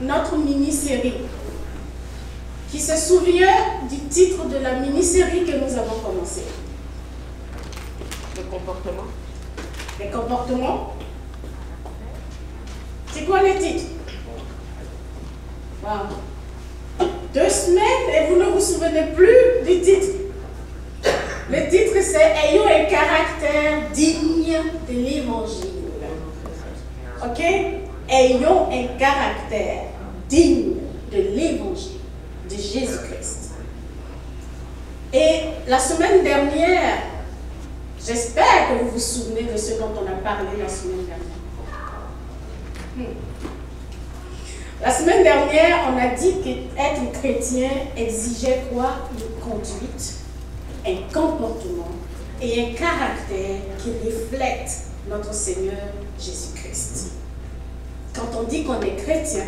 notre mini-série. Qui se souvient du titre de la mini-série que nous avons commencé? Le comportement. Les comportements. C'est quoi le titre? Wow. 2 semaines et vous ne vous souvenez plus du titre. Le titre c'est « Ayons un caractère digne de l'évangile ». Ok? Ayons un caractère digne de l'évangile de Jésus-Christ. Et la semaine dernière, j'espère que vous vous souvenez de ce dont on a parlé la semaine dernière. La semaine dernière, on a dit qu'être chrétien exigeait quoi? Une conduite, un comportement et un caractère qui reflète notre Seigneur Jésus-Christ. Quand on dit qu'on est chrétien,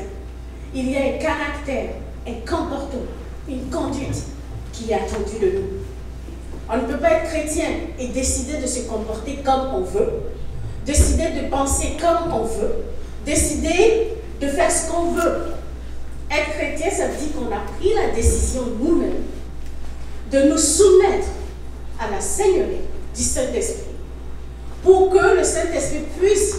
il y a un caractère, un comportement, une conduite qui est attendue de nous. On ne peut pas être chrétien et décider de se comporter comme on veut, décider de penser comme on veut, décider de faire ce qu'on veut. Être chrétien, ça veut dire qu'on a pris la décision nous-mêmes de nous soumettre à la Seigneurie du Saint-Esprit pour que le Saint-Esprit puisse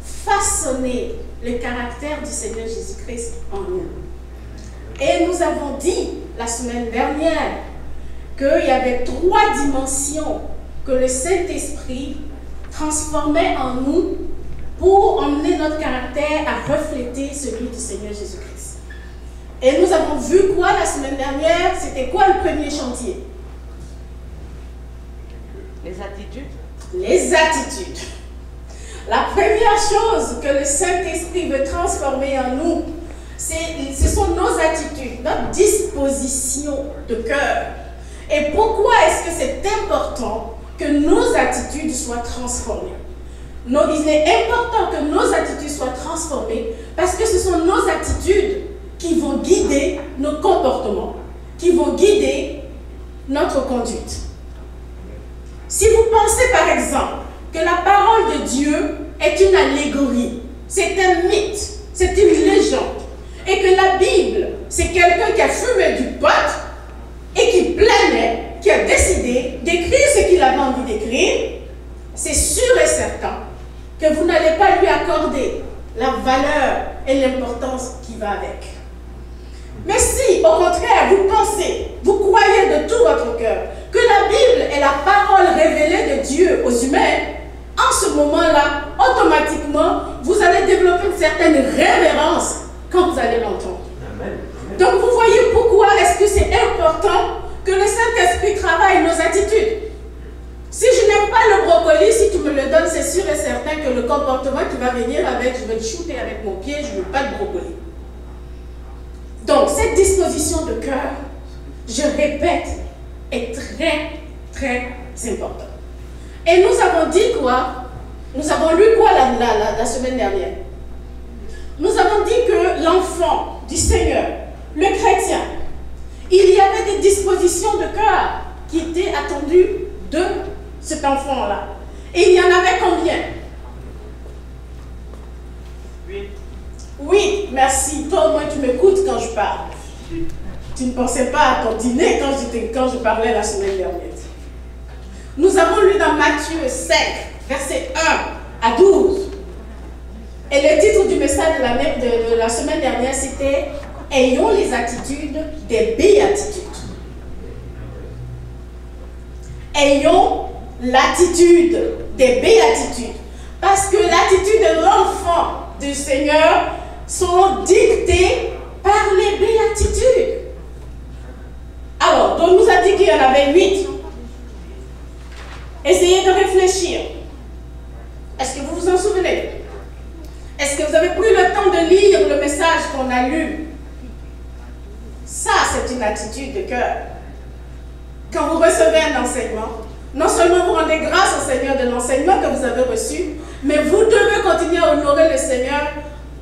façonner le caractère du Seigneur Jésus-Christ en nous. Et nous avons dit la semaine dernière qu'il y avait 3 dimensions que le Saint-Esprit transformait en nous pour emmener notre caractère à refléter celui du Seigneur Jésus-Christ. Et nous avons vu quoi la semaine dernière? C'était quoi le premier chantier? Les attitudes. Les attitudes. La première chose que le Saint-Esprit veut transformer en nous, ce sont nos attitudes, notre disposition de cœur. Et pourquoi est-ce que c'est important que nos attitudes soient transformées? Il est important que nos attitudes soient transformées parce que ce sont nos attitudes qui vont guider nos comportements, qui vont guider notre conduite. Si vous pensez par exemple que la parole de Dieu est une allégorie, c'est un mythe, c'est une légende, et que la Bible, c'est quelqu'un qui a fumé du pot et qui planait, qui a décidé d'écrire ce qu'il avait envie d'écrire, c'est sûr et certain que vous n'allez pas lui accorder la valeur et l'importance qui va avec. Mais si, au contraire, vous pensez, vous croyez de tout votre cœur que la Bible est la parole révélée de Dieu aux humains, en ce moment-là, automatiquement, vous allez développer une certaine révérence quand vous allez l'entendre. Donc, vous voyez pourquoi est-ce que c'est important que le Saint-Esprit travaille nos attitudes. Si je n'aime pas le brocoli, si tu me le donnes, c'est sûr et certain que le comportement qui va venir avec, je vais le shooter avec mon pied, je ne veux pas de brocoli. Donc, cette disposition de cœur, je répète, est très, très importante. Et nous avons dit quoi? Nous avons lu quoi la semaine dernière? Nous avons dit que l'enfant du Seigneur, le chrétien, il y avait des dispositions de cœur qui étaient attendues de cet enfant-là. Et il y en avait combien? 8. 8, merci. Toi, au moins, tu m'écoutes quand je parle. Tu ne pensais pas à ton dîner quand je parlais la semaine dernière. Nous avons lu dans Matthieu 5, versets 1 à 12. Et le titre du message de la semaine dernière, c'était « Ayons les attitudes des béatitudes ». Ayons l'attitude des béatitudes. Parce que l'attitude de l'enfant du Seigneur sont dictées par les béatitudes. Alors, on nous a dit qu'il y en avait 8. Essayez de réfléchir. Est-ce que vous vous en souvenez? Est-ce que vous avez pris le temps de lire le message qu'on a lu? Ça, c'est une attitude de cœur. Quand vous recevez un enseignement, non seulement vous rendez grâce au Seigneur de l'enseignement que vous avez reçu, mais vous devez continuer à honorer le Seigneur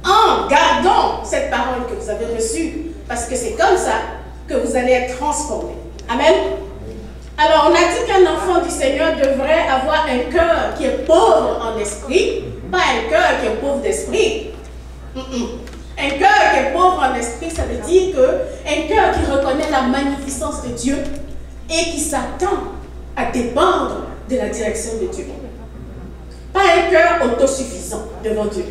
en gardant cette parole que vous avez reçue, parce que c'est comme ça que vous allez être transformé. Amen. Alors, on a dit qu'un enfant du Seigneur devrait avoir un cœur qui est pauvre en esprit, pas un cœur qui est pauvre d'esprit. Un cœur qui est pauvre pauvre en esprit, ça veut dire qu'un cœur qui reconnaît la magnificence de Dieu et qui s'attend à dépendre de la direction de Dieu. Pas un cœur autosuffisant devant Dieu.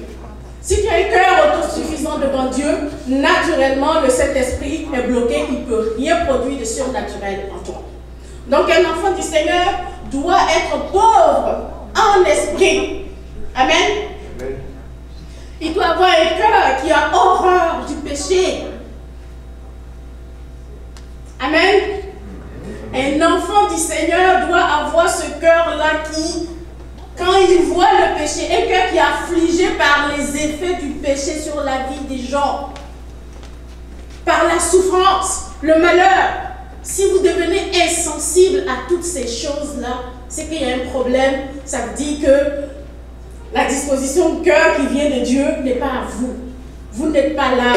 Si tu as un cœur autosuffisant devant Dieu, naturellement, le Saint-Esprit est bloqué, il ne peut rien produire de surnaturel en toi. Donc, un enfant du Seigneur doit être pauvre en esprit. Amen. Il doit avoir un cœur qui a horreur du péché. Amen. Un enfant du Seigneur doit avoir ce cœur-là qui, quand il voit le péché, un cœur qui est affligé par les effets du péché sur la vie des gens, par la souffrance, le malheur. Si vous devenez insensible à toutes ces choses-là, c'est qu'il y a un problème. Ça veut dire que la disposition de cœur qui vient de Dieu n'est pas à vous. Vous n'êtes pas là.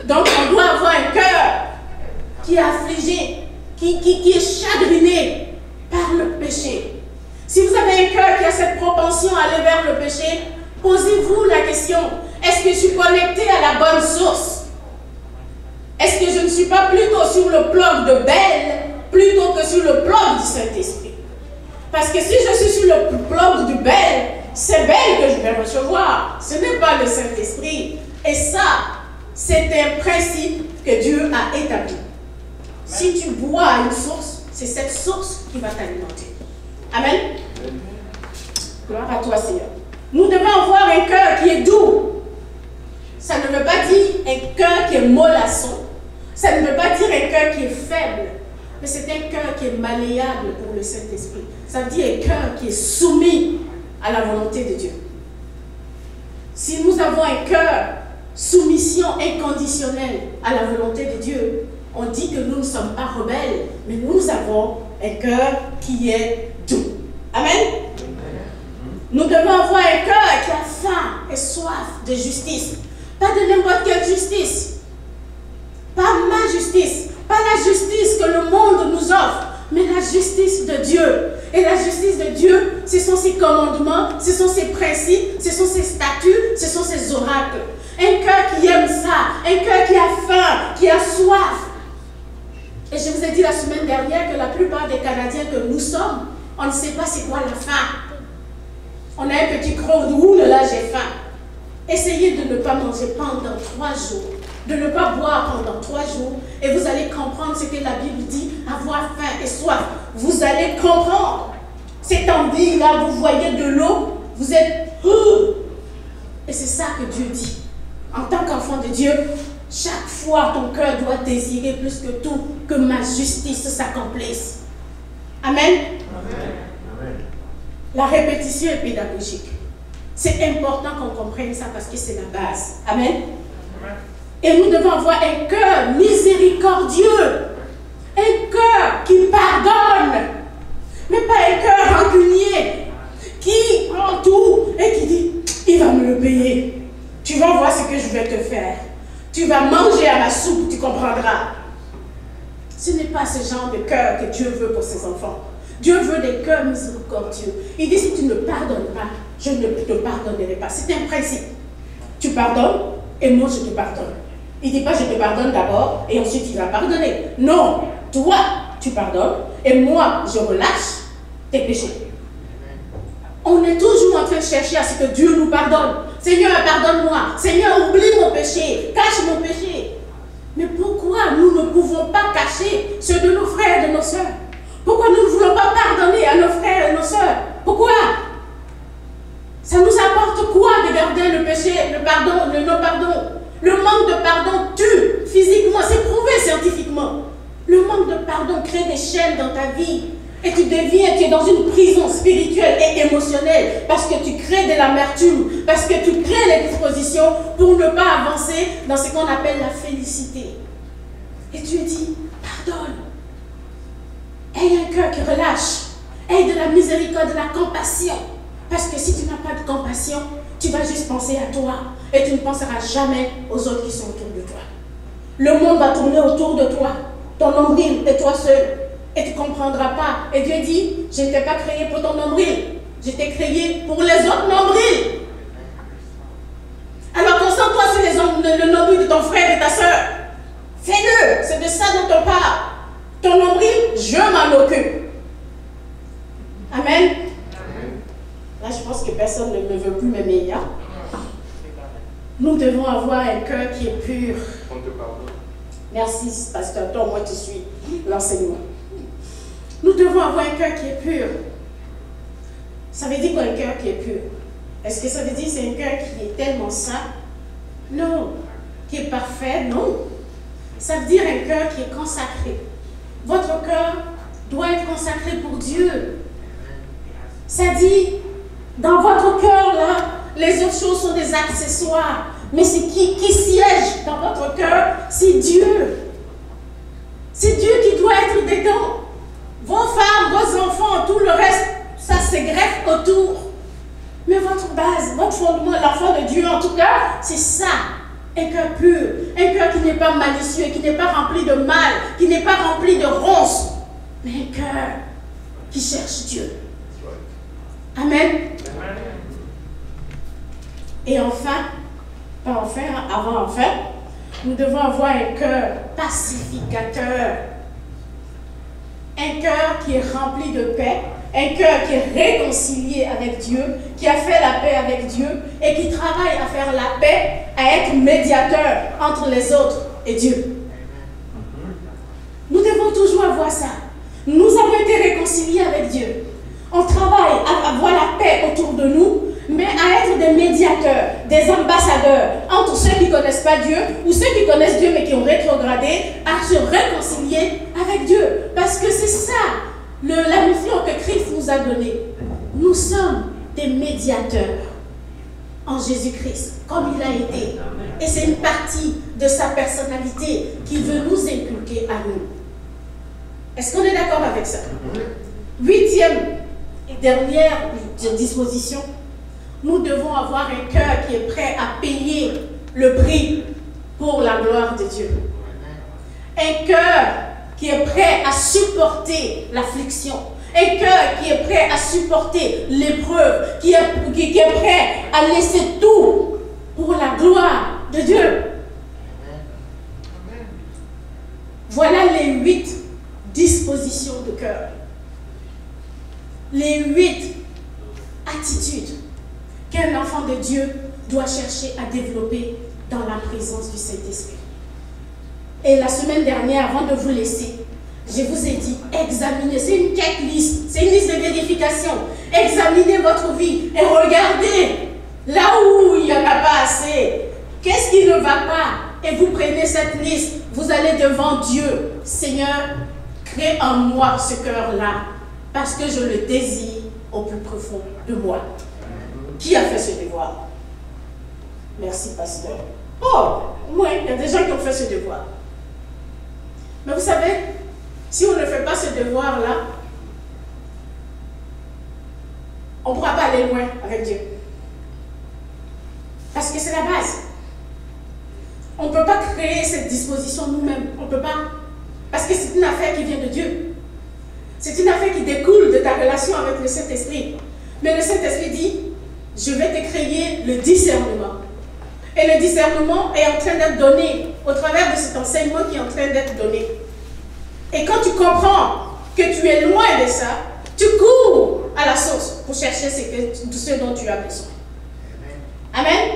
Donc, on doit avoir un cœur qui est affligé, qui est chagriné par le péché. Si vous avez un cœur qui a cette propension à aller vers le péché, posez-vous la question, est-ce que je suis connecté à la bonne source? Est-ce que je ne suis pas plutôt sur le bloc de Bel plutôt que sur le bloc du Saint-Esprit? Parce que si je suis sur le bloc du Bel, c'est Bel que je vais recevoir. Ce n'est pas le Saint-Esprit. Et ça, c'est un principe que Dieu a établi. Si tu bois à une source, c'est cette source qui va t'alimenter. Amen. Gloire à toi, Seigneur. Nous devons avoir un cœur qui est doux. Ça ne veut pas dire un cœur qui est mollasson. Ça ne veut pas dire un cœur qui est faible. Mais c'est un cœur qui est malléable pour le Saint-Esprit. Ça veut dire un cœur qui est soumis à la volonté de Dieu. Si nous avons un cœur soumission inconditionnelle à la volonté de Dieu, on dit que nous ne sommes pas rebelles, mais nous avons un cœur qui est doux. Amen. Nous devons avoir un cœur qui a faim et soif de justice. Pas de n'importe quelle justice. Pas ma justice. Pas la justice que le monde nous offre, mais la justice de Dieu. Et la justice de Dieu, ce sont ses commandements, ce sont ses principes, ce sont ses statuts, ce sont ses oracles. Un cœur qui aime ça, un cœur qui a faim, qui a soif. Et je vous ai dit la semaine dernière que la plupart des Canadiens que nous sommes, on ne sait pas c'est quoi la faim. On a un petit creux de ouh là, j'ai faim. Essayez de ne pas manger pendant 3 jours, de ne pas boire pendant 3 jours, et vous allez comprendre ce que la Bible dit, avoir faim et soif. Vous allez comprendre. Cette envie-là, vous voyez de l'eau, vous êtes... Et c'est ça que Dieu dit. En tant qu'enfant de Dieu, chaque fois ton cœur doit désirer plus que tout que ma justice s'accomplisse. Amen. Amen. La répétition est pédagogique. C'est important qu'on comprenne ça parce que c'est la base. Amen. Et nous devons avoir un cœur miséricordieux. Un cœur qui pardonne. Mais pas un cœur rancunier. Qui prend tout et qui dit, il va me le payer. Tu vas voir ce que je vais te faire. Tu vas manger à ma soupe, tu comprendras. Ce n'est pas ce genre de cœur que Dieu veut pour ses enfants. Dieu veut des cœurs miséricordieux. Il dit, si tu ne pardonnes pas, je ne te pardonnerai pas. C'est un principe. Tu pardonnes et moi je te pardonne. Il ne dit pas, je te pardonne d'abord et ensuite il va pardonner. Non, toi, tu pardonnes et moi, je relâche tes péchés. On est toujours en train de chercher à ce que Dieu nous pardonne. Seigneur, pardonne-moi. Seigneur, oublie mon péché. Cache mon péché. Mais pourquoi nous ne pouvons pas cacher ceux de nos frères et de nos sœurs? Pourquoi nous ne voulons pas pardonner à nos frères et nos sœurs? Pourquoi? Ça nous apporte quoi de garder le péché, le pardon, le non-pardon? Le manque de pardon tue physiquement, c'est prouvé scientifiquement. Le manque de pardon crée des chaînes dans ta vie. Et tu es dans une prison spirituelle et émotionnelle parce que tu crées de l'amertume, parce que tu crées les dispositions pour ne pas avancer dans ce qu'on appelle la félicité. Et tu dis, pardonne. Aie un cœur qui relâche. Aie de la miséricorde, de la compassion. Parce que si tu n'as pas de compassion, tu vas juste penser à toi et tu ne penseras jamais aux autres qui sont autour de toi. Le monde va tourner autour de toi, ton nombril et toi seul. Et tu ne comprendras pas. Et Dieu dit, je ne t'ai pas créé pour ton nombril. Je t'ai créé pour les autres nombrils. Alors concentre-toi sur le nombril de ton frère. devons avoir un cœur qui est pur. On te pardonne. Merci, pasteur. Toi, moi, tu suis l'enseignement. Nous devons avoir un cœur qui est pur. Ça veut dire quoi, un cœur qui est pur? Est-ce que ça veut dire que c'est un cœur qui est tellement saint? Non. Qui est parfait? Non. Ça veut dire un cœur qui est consacré. Votre cœur doit être consacré pour Dieu. Ça dit, dans votre cœur, là, les autres choses sont des accessoires. Mais c'est qui siège dans votre cœur? C'est Dieu. C'est Dieu qui doit être dedans. Vos femmes, vos enfants, tout le reste, ça se greffe autour. Mais votre base, votre fondement, l'enfant de Dieu, en tout cas, c'est ça. Un cœur pur, un cœur qui n'est pas malicieux, qui n'est pas rempli de mal, qui n'est pas rempli de ronces, mais un cœur qui cherche Dieu. Amen. Et enfin, nous devons avoir un cœur pacificateur. Un cœur qui est rempli de paix, un cœur qui est réconcilié avec Dieu, qui a fait la paix avec Dieu et qui travaille à faire la paix, à être médiateur entre les autres et Dieu. Nous devons toujours avoir ça. Nous avons été réconciliés avec Dieu. On travaille à avoir la paix autour de nous, mais à être des médiateurs, des ambassadeurs entre ceux qui ne connaissent pas Dieu ou ceux qui connaissent Dieu mais qui ont rétrogradé, à se réconcilier avec Dieu. Parce que c'est ça, la mission que Christ nous a donnée. Nous sommes des médiateurs en Jésus-Christ, comme il a été. Et c'est une partie de sa personnalité qu'il veut nous inculquer à nous. Est-ce qu'on est d'accord avec ça? 8e et dernière disposition. Nous devons avoir un cœur qui est prêt à payer le prix pour la gloire de Dieu. Un cœur qui est prêt à supporter l'affliction. Un cœur qui est prêt à supporter l'épreuve. Qui est prêt à laisser tout pour la gloire de Dieu. Voilà les 8 dispositions de cœur. Les 8 attitudes qu'un enfant de Dieu doit chercher à développer dans la présence du Saint-Esprit. Et la semaine dernière, avant de vous laisser, je vous ai dit, examinez, c'est une checklist, c'est une liste de vérification. Examinez votre vie et regardez là où il n'y en a pas assez. Qu'est-ce qui ne va pas? Et vous prenez cette liste, vous allez devant Dieu. Seigneur, crée en moi ce cœur-là, parce que je le désire au plus profond de moi. Qui a fait ce devoir? Merci, pasteur. Oh, moi, il y a des gens qui ont fait ce devoir. Mais vous savez, si on ne fait pas ce devoir-là, on ne pourra pas aller loin avec Dieu. Parce que c'est la base. On ne peut pas créer cette disposition nous-mêmes. On ne peut pas. Parce que c'est une affaire qui vient de Dieu. C'est une affaire qui découle de ta relation avec le Saint-Esprit. Mais le Saint-Esprit dit, je vais te créer le discernement. Et le discernement est en train d'être donné au travers de cet enseignement qui est en train d'être donné. Et quand tu comprends que tu es loin de ça, tu cours à la source pour chercher ce dont tu as besoin. Amen.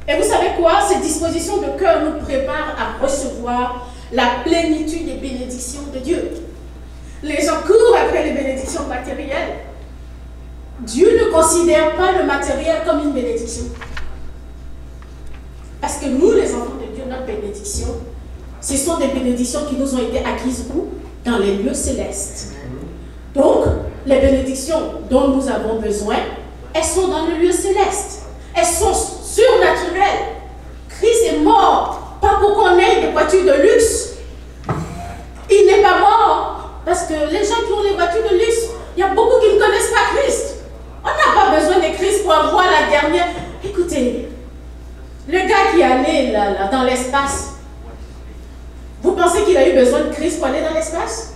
Et vous savez quoi? Cette disposition de cœur nous prépare à recevoir la plénitude des bénédictions de Dieu. Les gens courent après les bénédictions matérielles. Dieu ne considère pas le matériel comme une bénédiction. Parce que nous, les enfants de Dieu, notre bénédiction, ce sont des bénédictions qui nous ont été acquises où? Dans les lieux célestes. Donc, les bénédictions dont nous avons besoin, elles sont dans le lieu céleste. Elles sont surnaturelles. Christ est mort, pas pour qu'on ait des voitures de luxe. Il n'est pas mort, parce que les gens qui ont les voitures de luxe, il y a beaucoup qui ne connaissent pas Christ. On n'a pas besoin de Christ pour avoir la dernière. Écoutez, le gars qui est allé là, dans l'espace, vous pensez qu'il a eu besoin de Christ pour aller dans l'espace?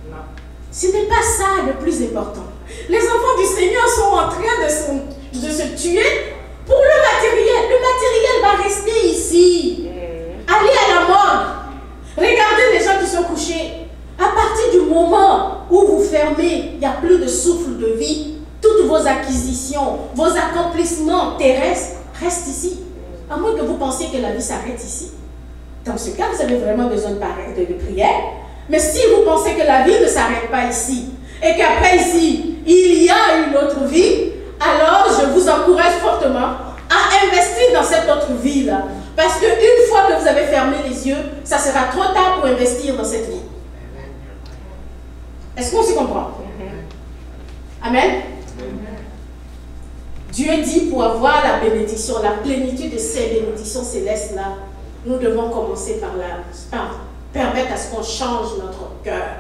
Non. Ce n'est pas ça le plus important. Les enfants du Seigneur sont en train de se tuer pour le matériel. Le matériel va rester ici. Allez à la mort. Regardez les gens qui sont couchés. À partir du moment où vous fermez, il n'y a plus de souffle de vie. Toutes vos acquisitions, vos accomplissements terrestres reste ici. À moins que vous pensiez que la vie s'arrête ici. Dans ce cas, vous avez vraiment besoin de prière. Mais si vous pensez que la vie ne s'arrête pas ici, et qu'après ici, il y a une autre vie, alors je vous encourage fortement à investir dans cette autre vie-là. Parce qu'une fois que vous avez fermé les yeux, ça sera trop tard pour investir dans cette vie. Est-ce qu'on se comprend? Amen. Dieu dit pour avoir la bénédiction, la plénitude de ces bénédictions célestes-là, nous devons commencer par permettre à ce qu'on change notre cœur,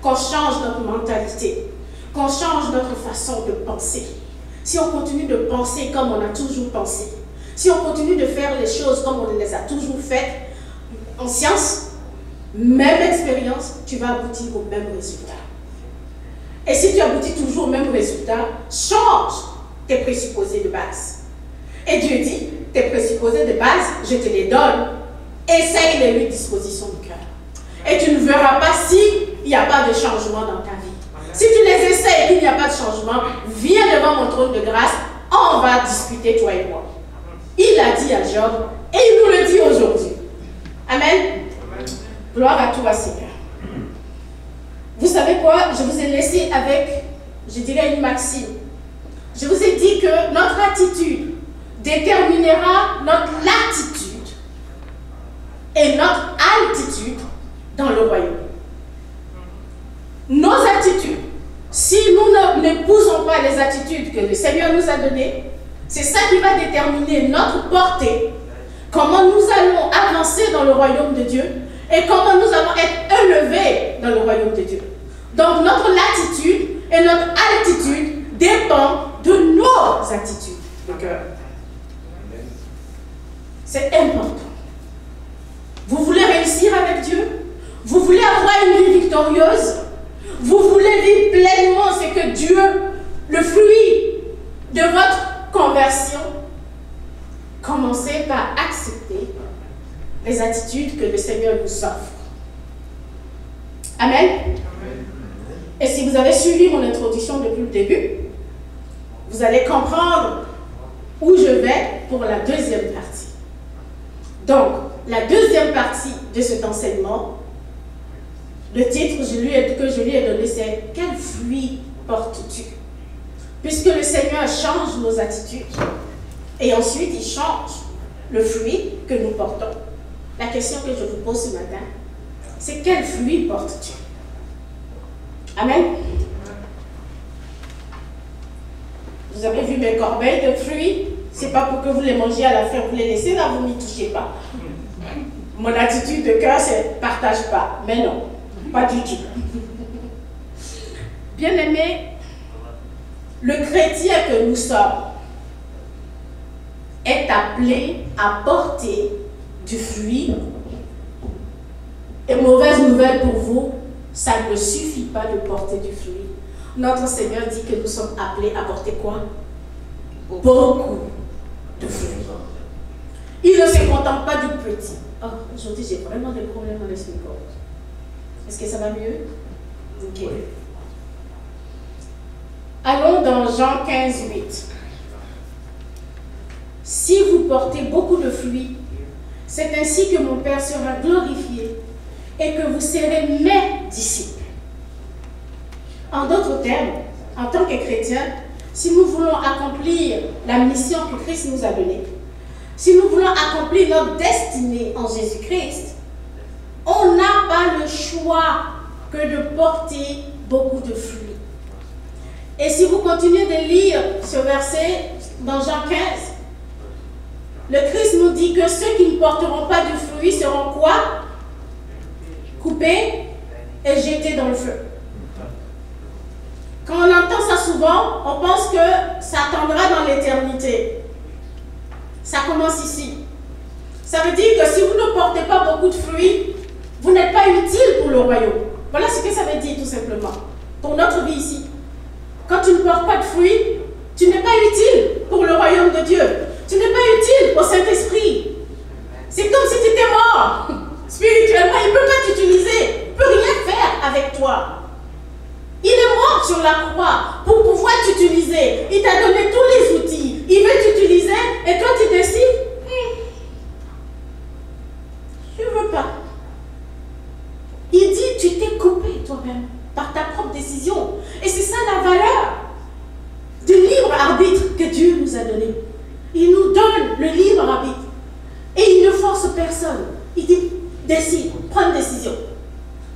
qu'on change notre mentalité, qu'on change notre façon de penser. Si on continue de penser comme on a toujours pensé, si on continue de faire les choses comme on les a toujours faites, en science, même expérience, tu vas aboutir au même résultat. Et si tu aboutis toujours au même résultat, change tes présupposés de base. Et Dieu dit, tes présupposés de base, je te les donne. Essaye les 8 dispositions du cœur. Et tu ne verras pas s'il n'y a pas de changement dans ta vie. Si tu les essaies et qu'il n'y a pas de changement, viens devant mon trône de grâce, on va discuter toi et moi. Il a dit à Job, et il nous le dit aujourd'hui. Amen. Gloire à toi, Seigneur. Vous savez quoi? Je vous ai laissé avec, je dirais, une maxime. Je vous ai dit que notre attitude déterminera notre latitude et notre altitude dans le royaume. Nos attitudes, si nous n'épousons pas les attitudes que le Seigneur nous a données, c'est ça qui va déterminer notre portée, comment nous allons avancer dans le royaume de Dieu et comment nous allons être élevés dans le royaume de Dieu. Donc notre latitude et notre altitude dépendent de nos attitudes de cœur. C'est important. Vous voulez réussir avec Dieu? Vous voulez avoir une vie victorieuse? Vous voulez vivre pleinement ce que Dieu, le fruit de votre conversion? Commencez par accepter les attitudes que le Seigneur nous offre. Amen. Et si vous avez suivi mon introduction depuis le début, vous allez comprendre où je vais pour la deuxième partie. Donc, la deuxième partie de cet enseignement, le titre que je lui ai donné, c'est « Quel fruit portes-tu » Puisque le Seigneur change nos attitudes et ensuite il change le fruit que nous portons. La question que je vous pose ce matin, c'est « Quel fruit portes-tu » Amen. Vous avez vu mes corbeilles de fruits? Ce n'est pas pour que vous les mangiez à la fin, vous les laissez là, vous n'y touchez pas. Mon attitude de cœur, c'est partage pas. Mais non, pas du tout. Bien-aimés, le chrétien que nous sommes est appelé à porter du fruit. Et mauvaise nouvelle pour vous, ça ne suffit pas de porter du fruit. Notre Seigneur dit que nous sommes appelés à porter quoi? Beaucoup de fruits. Il ne se contente pas du petit. Oh, aujourd'hui, j'ai vraiment des problèmes dans l'esprit. Est-ce que ça va mieux? Ok. Allons dans Jean 15, 8. Si vous portez beaucoup de fruits, c'est ainsi que mon Père sera glorifié et que vous serez mes disciples. En d'autres termes, en tant que chrétiens, si nous voulons accomplir la mission que Christ nous a donnée, si nous voulons accomplir notre destinée en Jésus-Christ, on n'a pas le choix que de porter beaucoup de fruits. Et si vous continuez de lire ce verset dans Jean 15, le Christ nous dit que ceux qui ne porteront pas de fruits seront quoi? Coupés et jetés dans le feu. Quand on entend ça souvent, on pense que ça attendra dans l'éternité. Ça commence ici. Ça veut dire que si vous ne portez pas beaucoup de fruits, vous n'êtes pas utile pour le royaume. Voilà ce que ça veut dire tout simplement. Pour notre vie ici. Quand tu ne portes pas de fruits, tu n'es pas utile pour le royaume de Dieu. Tu n'es pas utile au Saint-Esprit. C'est comme si tu étais mort. Spirituellement, il ne peut pas t'utiliser. Il ne peut rien faire avec toi. Il est mort sur la croix pour pouvoir t'utiliser. Il t'a donné tous les outils. Il veut t'utiliser et toi tu décides. Je ne veux pas. Il dit, tu t'es coupé toi-même par ta propre décision. Et c'est ça la valeur du libre arbitre que Dieu nous a donné. Il nous donne le libre arbitre. Et il ne force personne. Il dit, décide, prends une décision.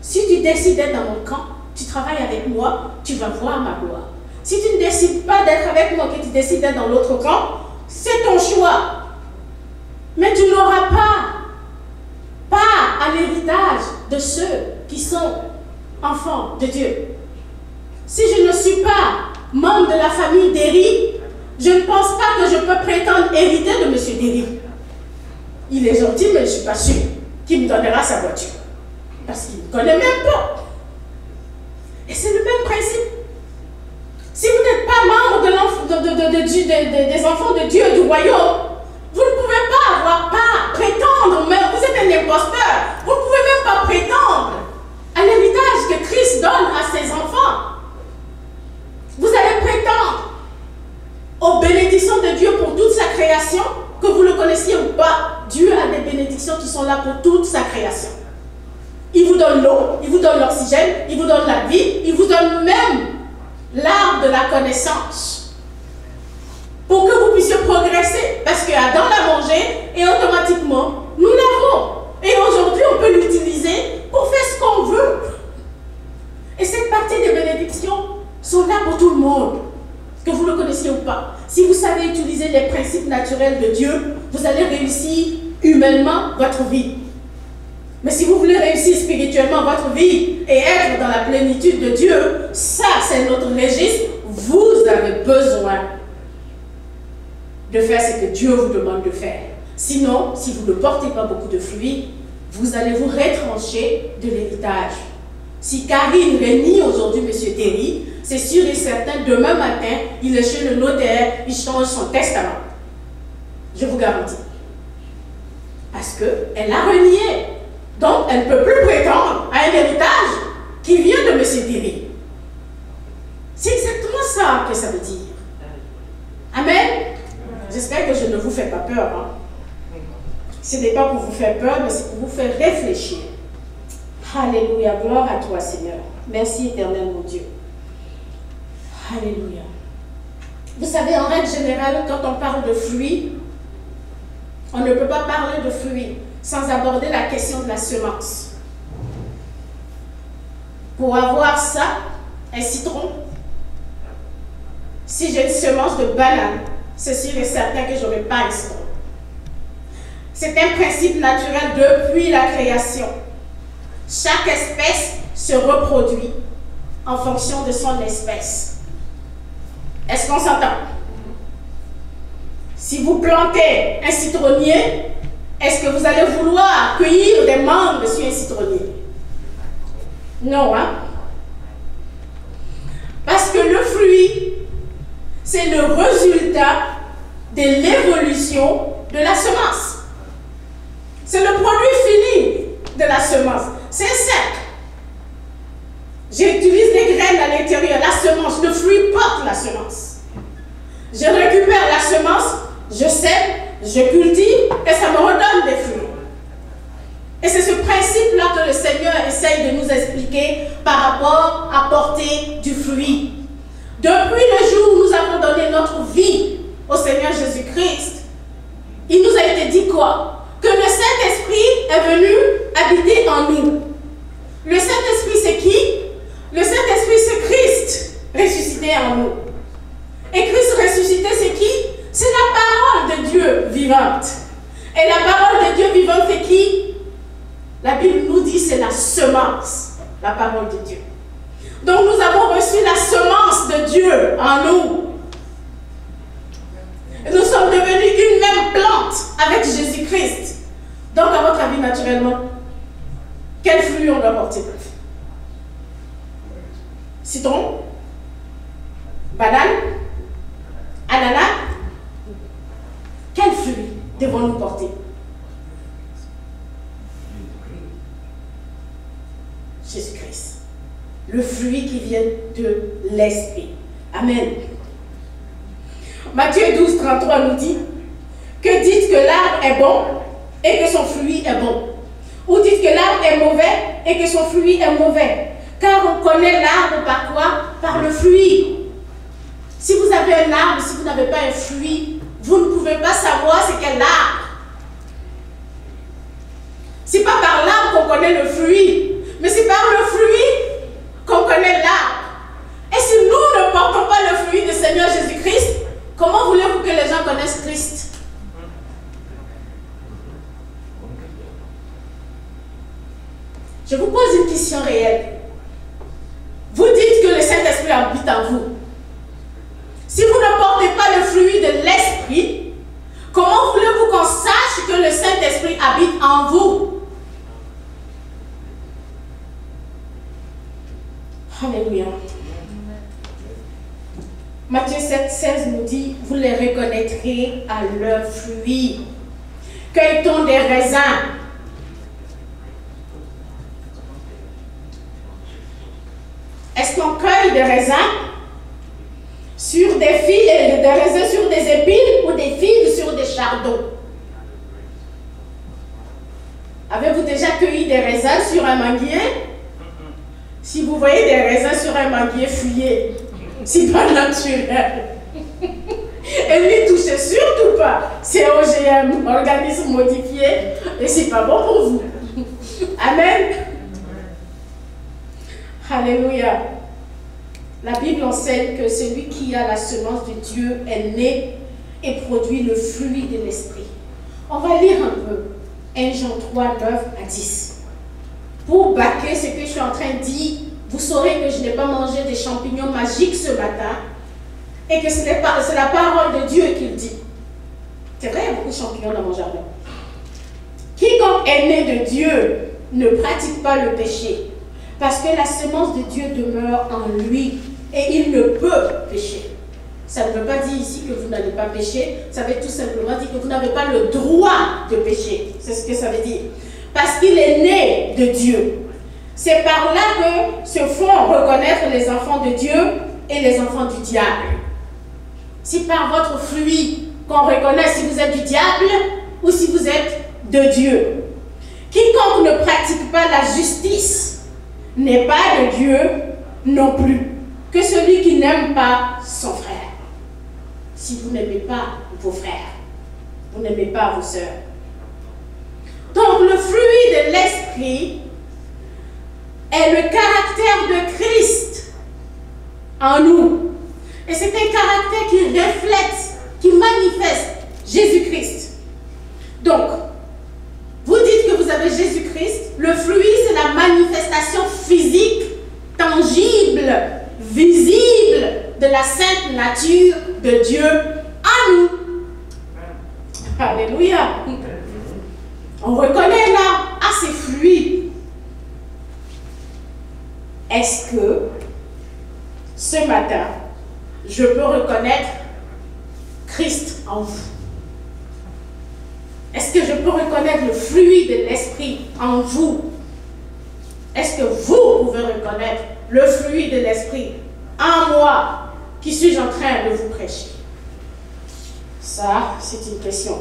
Si tu décides d'être dans mon camp, tu travailles avec moi, tu vas voir ma gloire. Si tu ne décides pas d'être avec moi, que tu décides d'être dans l'autre camp, c'est ton choix. Mais tu n'auras pas à l'héritage de ceux qui sont enfants de Dieu. Si je ne suis pas membre de la famille Derry, je ne pense pas que je peux prétendre hériter de M. Derry. Il est gentil, mais je ne suis pas sûre qu'il me donnera sa voiture. Parce qu'il ne me connaît même pas. Et c'est le même principe. Si vous n'êtes pas membre des enfants de Dieu, du royaume, vous ne pouvez pas prétendre, même vous êtes un imposteur, vous ne pouvez même pas prétendre à l'héritage que Christ donne à ses enfants. Vous allez prétendre aux bénédictions de Dieu pour toute sa création, que vous le connaissiez ou pas. Dieu a des bénédictions qui sont là pour toute sa création. Il vous donne l'eau, il vous donne l'oxygène, il vous donne la vie, il vous donne même l'arbre de la connaissance pour que vous puissiez progresser. Parce que Adam l'a mangé et automatiquement, nous l'avons. Et aujourd'hui, on peut l'utiliser pour faire ce qu'on veut. Et cette partie des bénédictions sont là pour tout le monde, que vous le connaissiez ou pas. Si vous savez utiliser les principes naturels de Dieu, vous allez réussir humainement votre vie. Mais si vous voulez réussir spirituellement votre vie et être dans la plénitude de Dieu, ça c'est notre registre, vous avez besoin de faire ce que Dieu vous demande de faire. Sinon, si vous ne portez pas beaucoup de fruits, vous allez vous retrancher de l'héritage. Si Karine réunit aujourd'hui M. Derry, c'est sûr et certain, demain matin, il est chez le notaire, il change son testament. Je vous garantis. Parce qu'elle a renié. Donc, elle ne peut plus prétendre à un héritage qui vient de M. Derry. C'est exactement ça que ça veut dire. Amen. J'espère que je ne vous fais pas peur. Hein. Ce n'est pas pour vous faire peur, mais c'est pour vous faire réfléchir. Alléluia. Gloire à toi, Seigneur. Merci, éternel, mon Dieu. Alléluia. Vous savez, en règle générale, quand on parle de fruits, on ne peut pas parler de fruits sans aborder la question de la semence. Pour avoir ça, un citron, si j'ai une semence de banane, c'est sûr et certain que je n'aurai pas un citron. C'est un principe naturel depuis la création. Chaque espèce se reproduit en fonction de son espèce. Est-ce qu'on s'entend? Si vous plantez un citronnier, est-ce que vous allez vouloir cueillir des mangues sur un citronnier? Non, hein? Parce que le fruit, c'est le résultat de l'évolution de la semence. C'est le produit fini de la semence. C'est sec. J'utilise des graines à l'intérieur, la semence, le fruit porte la semence. Je récupère la semence, je sème, je cultive et ça me redonne des fruits. Et c'est ce principe-là que le Seigneur essaye de nous expliquer par rapport à porter du fruit. Depuis le jour où nous avons donné notre vie au Seigneur Jésus-Christ, il nous a été dit quoi? Que le Saint-Esprit est venu habiter en nous. Le Saint-Esprit, c'est qui? Le Saint-Esprit, c'est Christ ressuscité en nous. Et Christ ressuscité, c'est qui? C'est la parole de Dieu vivante. Et la parole de Dieu vivante, c'est qui? La Bible nous dit c'est la semence, la parole de Dieu. Donc nous avons reçu la semence de Dieu en nous. Et nous sommes devenus une même plante avec Jésus-Christ. Donc à votre avis, naturellement, quel fruit on doit porter? Citron? Banane? Ananas? Quel fruit devons-nous porter? Jésus-Christ. le fruit qui vient de l'esprit. Amen. Matthieu 12, 33 nous dit que dites que l'arbre est bon et que son fruit est bon. Ou dites que l'arbre est mauvais et que son fruit est mauvais. Car on connaît l'arbre par quoi? Par le fruit. Si vous avez un arbre, si vous n'avez pas un fruit, vous ne pouvez pas savoir c'est quel arbre. C'est pas par l'arbre qu'on connaît le fruit, mais c'est par le fruit qu'on connaît l'arbre. Et si nous ne portons pas le fruit du Seigneur Jésus-Christ, comment voulez-vous que les gens connaissent Christ? Je vous pose une question réelle. Vous dites que le Saint-Esprit habite en vous. Si vous ne portez pas le fruit de l'Esprit, comment voulez-vous qu'on sache que le Saint-Esprit habite en vous? Alléluia. Matthieu 7, 16 nous dit, vous les reconnaîtrez à leurs fruits. Cueille-t-on des raisins? Est-ce qu'on cueille des raisins sur des fils, des raisins sur des épines ou des figues sur des chardons? Avez-vous déjà cueilli des raisins sur un manguier? Si vous voyez des raisins sur un manguier, fuyez. C'est pas naturel. Et n'y touchez surtout pas. C'est OGM, organisme modifié, et c'est pas bon pour vous. Amen. Alléluia. La Bible enseigne que celui qui a la semence de Dieu est né et produit le fruit de l'esprit. On va lire un peu 1 Jean 3, 9 à 10. Pour baquer ce que je suis en train de dire, vous saurez que je n'ai pas mangé des champignons magiques ce matin et que c'est la parole de Dieu qui le dit. C'est vrai, il y a beaucoup de champignons dans mon jardin. Quiconque est né de Dieu ne pratique pas le péché, parce que la semence de Dieu demeure en lui et il ne peut pécher. Ça ne veut pas dire ici que vous n'allez pas pécher, ça veut tout simplement dire que vous n'avez pas le droit de pécher. C'est ce que ça veut dire. Parce qu'il est né de Dieu. C'est par là que se font reconnaître les enfants de Dieu et les enfants du diable. C'est par votre fruit qu'on reconnaît si vous êtes du diable ou si vous êtes de Dieu. Quiconque ne pratique pas la justice n'est pas de Dieu non plus que celui qui n'aime pas son frère. Si vous n'aimez pas vos frères, vous n'aimez pas vos sœurs. Donc le fruit de l'esprit est le caractère de Christ en nous. Et c'est un caractère qui reflète, qui manifeste Jésus-Christ. Donc, vous dites que vous avez Jésus-Christ. Le fruit, c'est la manifestation physique, tangible, visible de la sainte nature de Dieu en nous. Alléluia. On reconnaît là à ses fruits. Est-ce que ce matin, je peux reconnaître Christ en vous? Est-ce que je peux reconnaître le fruit de l'esprit en vous? Est-ce que vous pouvez reconnaître le fruit de l'esprit en moi qui suis en train de vous prêcher? Ça, c'est une question.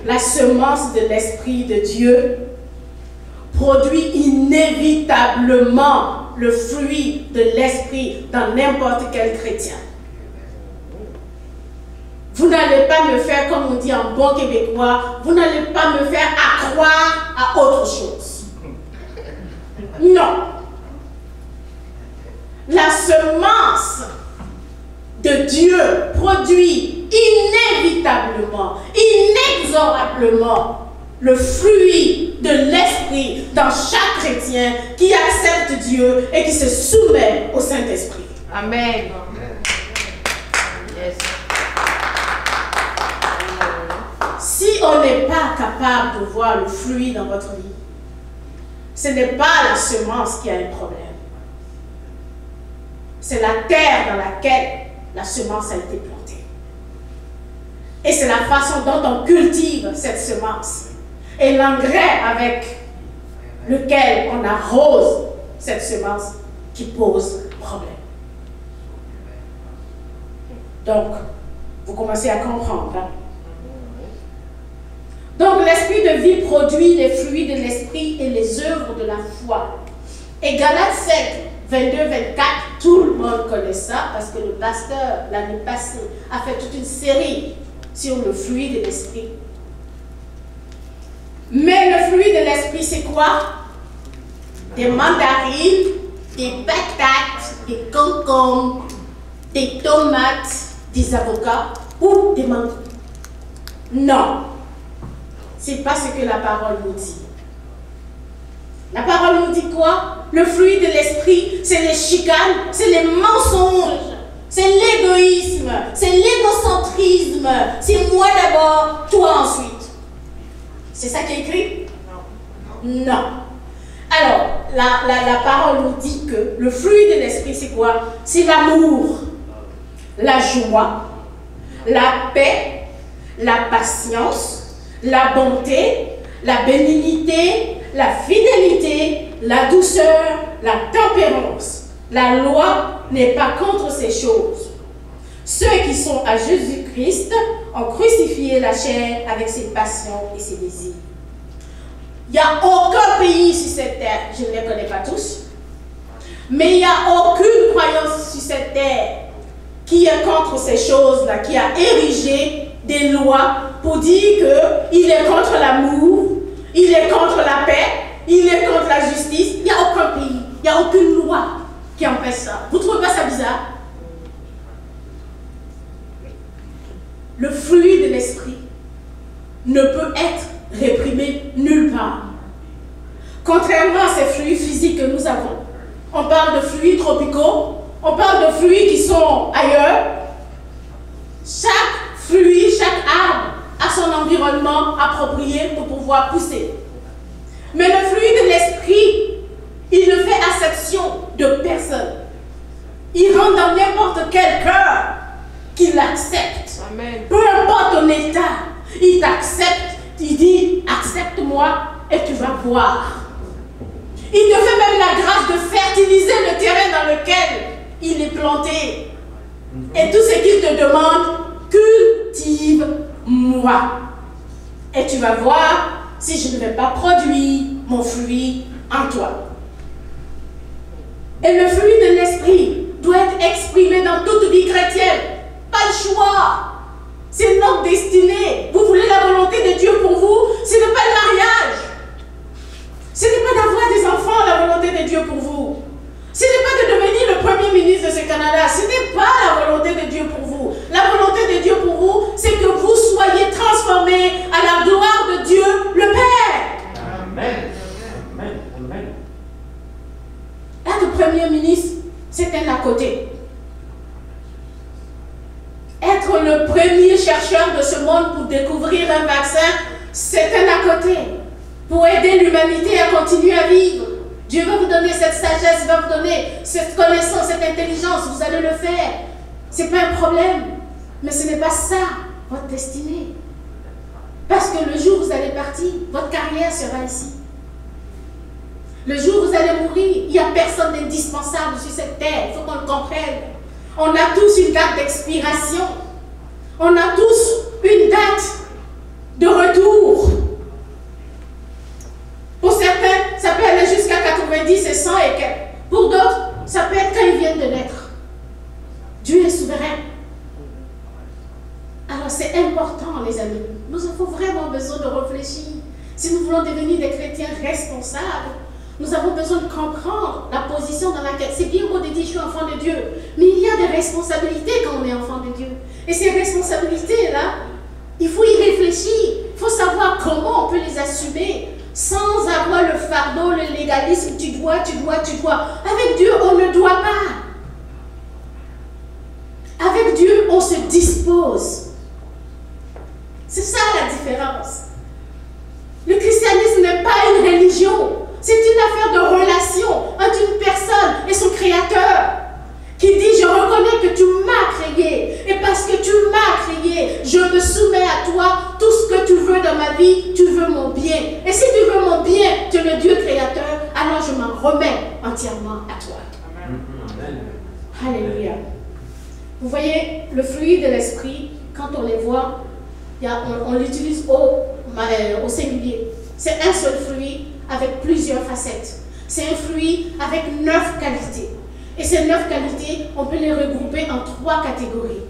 La semence de l'Esprit de Dieu produit inévitablement le fruit de l'Esprit dans n'importe quel chrétien. Vous n'allez pas me faire, comme on dit en bon québécois, vous n'allez pas me faire accroire à autre chose. Non. La semence de Dieu produit inévitablement, inexorablement le fruit de l'Esprit dans chaque chrétien qui accepte Dieu et qui se soumet au Saint-Esprit. Amen. Yes. Si on n'est pas capable de voir le fruit dans votre vie, ce n'est pas la semence qui a un problème. C'est la terre dans laquelle la semence a été plantée. Et c'est la façon dont on cultive cette semence. Et l'engrais avec lequel on arrose cette semence qui pose problème. Donc, vous commencez à comprendre. Hein? Donc, l'esprit de vie produit les fruits de l'esprit et les œuvres de la foi. Et Galates 5, 22, 24, tout le monde connaît ça parce que le pasteur, l'année passée, a fait toute une série sur le fruit de l'esprit. Mais le fruit de l'esprit, c'est quoi? Des mandarines, des patates, des concombres, des tomates, des avocats ou des mangues. Non. C'est pas ce que la parole nous dit. La parole nous dit quoi? Le fruit de l'esprit, c'est les chicanes, c'est les mensonges, c'est l'égoïsme, c'est l'égocentrisme, c'est moi d'abord, toi ensuite. C'est ça qui est écrit? Non. Alors, la parole nous dit que le fruit de l'esprit, c'est quoi? C'est l'amour, la joie, la paix, la patience, la bonté, la bénignité, la fidélité, la douceur, la tempérance. La loi n'est pas contre ces choses. Ceux qui sont à Jésus-Christ ont crucifié la chair avec ses passions et ses désirs. Il n'y a aucun pays sur cette terre, je ne les connais pas tous, mais il n'y a aucune croyance sur cette terre qui est contre ces choses-là, qui a érigé des lois pour dire qu'il est contre l'amour, il est contre la paix, il est contre la justice. Il n'y a aucun pays, il n'y a aucune loi qui empêche ça. Vous ne trouvez pas ça bizarre? Le fruit de l'esprit ne peut être réprimé nulle part. Contrairement à ces fruits physiques que nous avons, on parle de fruits tropicaux, on parle de fruits qui sont ailleurs. Chaque fruit, chaque arbre a son environnement approprié pour pouvoir pousser. Mais le fruit de l'esprit, il ne fait acception de personne. Il rentre dans n'importe quel cœur qu'il accepte. Amen. Peu importe ton état, il t'accepte. Il dit, accepte-moi et tu vas voir. Il te fait même la grâce de fertiliser le terrain dans lequel il est planté. Et tout ce qu'il te demande, cultive-moi. Et tu vas voir si je ne vais pas produire mon fruit en toi. Et le fruit de l'esprit doit être exprimé dans toute vie chrétienne. Pas le choix. C'est notre destinée. Vous voulez la volonté de Dieu pour vous, ce n'est pas le mariage. Ce n'est pas d'avoir des enfants, la volonté de Dieu pour vous. Ce n'est pas de devenir le premier ministre de ce Canada. Ce n'est pas la volonté de Dieu pour vous. La volonté de Dieu pour vous, c'est que vous soyez transformés à la gloire de Dieu, le Père. Amen. Amen. Amen. Être premier ministre, c'est un à côté. Être le premier chercheur de ce monde pour découvrir un vaccin, c'est un à côté. Pour aider l'humanité à continuer à vivre. Dieu va vous donner cette sagesse, il va vous donner cette connaissance, cette intelligence, vous allez le faire. Ce n'est pas un problème. Mais ce n'est pas ça, votre destinée. Parce que le jour où vous allez partir, votre carrière sera ici. Le jour où vous allez mourir, il n'y a personne d'indispensable sur cette terre, il faut qu'on le comprenne. On a tous une date d'expiration. On a tous une date de retour. Pour certains, ça peut aller jusqu'à 90 et 100 et quelques. Pour d'autres, ça peut être quand ils viennent de naître. Dieu est souverain. Alors c'est important, les amis. Nous avons vraiment besoin de réfléchir. Si nous voulons devenir des chrétiens responsables, nous avons besoin de comprendre la position dans laquelle... C'est bien beau de dire je suis enfant de Dieu, mais il y a des responsabilités quand on est enfant de Dieu. Et ces responsabilités-là, il faut y réfléchir. Il faut savoir comment on peut les assumer sans avoir le fardeau, le légalisme, tu dois. Avec Dieu, on ne doit pas. Avec Dieu, on se dispose. C'est ça la différence. Le christianisme n'est pas une religion. C'est une affaire de relation entre une personne et son créateur qui dit, je reconnais que tu m'as créé et parce que tu m'as créé, je me soumets à toi, tout ce que tu veux dans ma vie, tu veux mon bien. Et si tu veux mon bien, tu es le Dieu créateur. remets entièrement à toi. Alléluia. Vous voyez, le fruit de l'esprit, quand on les voit, on l'utilise au singulier. C'est un seul fruit avec plusieurs facettes. C'est un fruit avec 9 qualités. Et ces 9 qualités, on peut les regrouper en 3 catégories.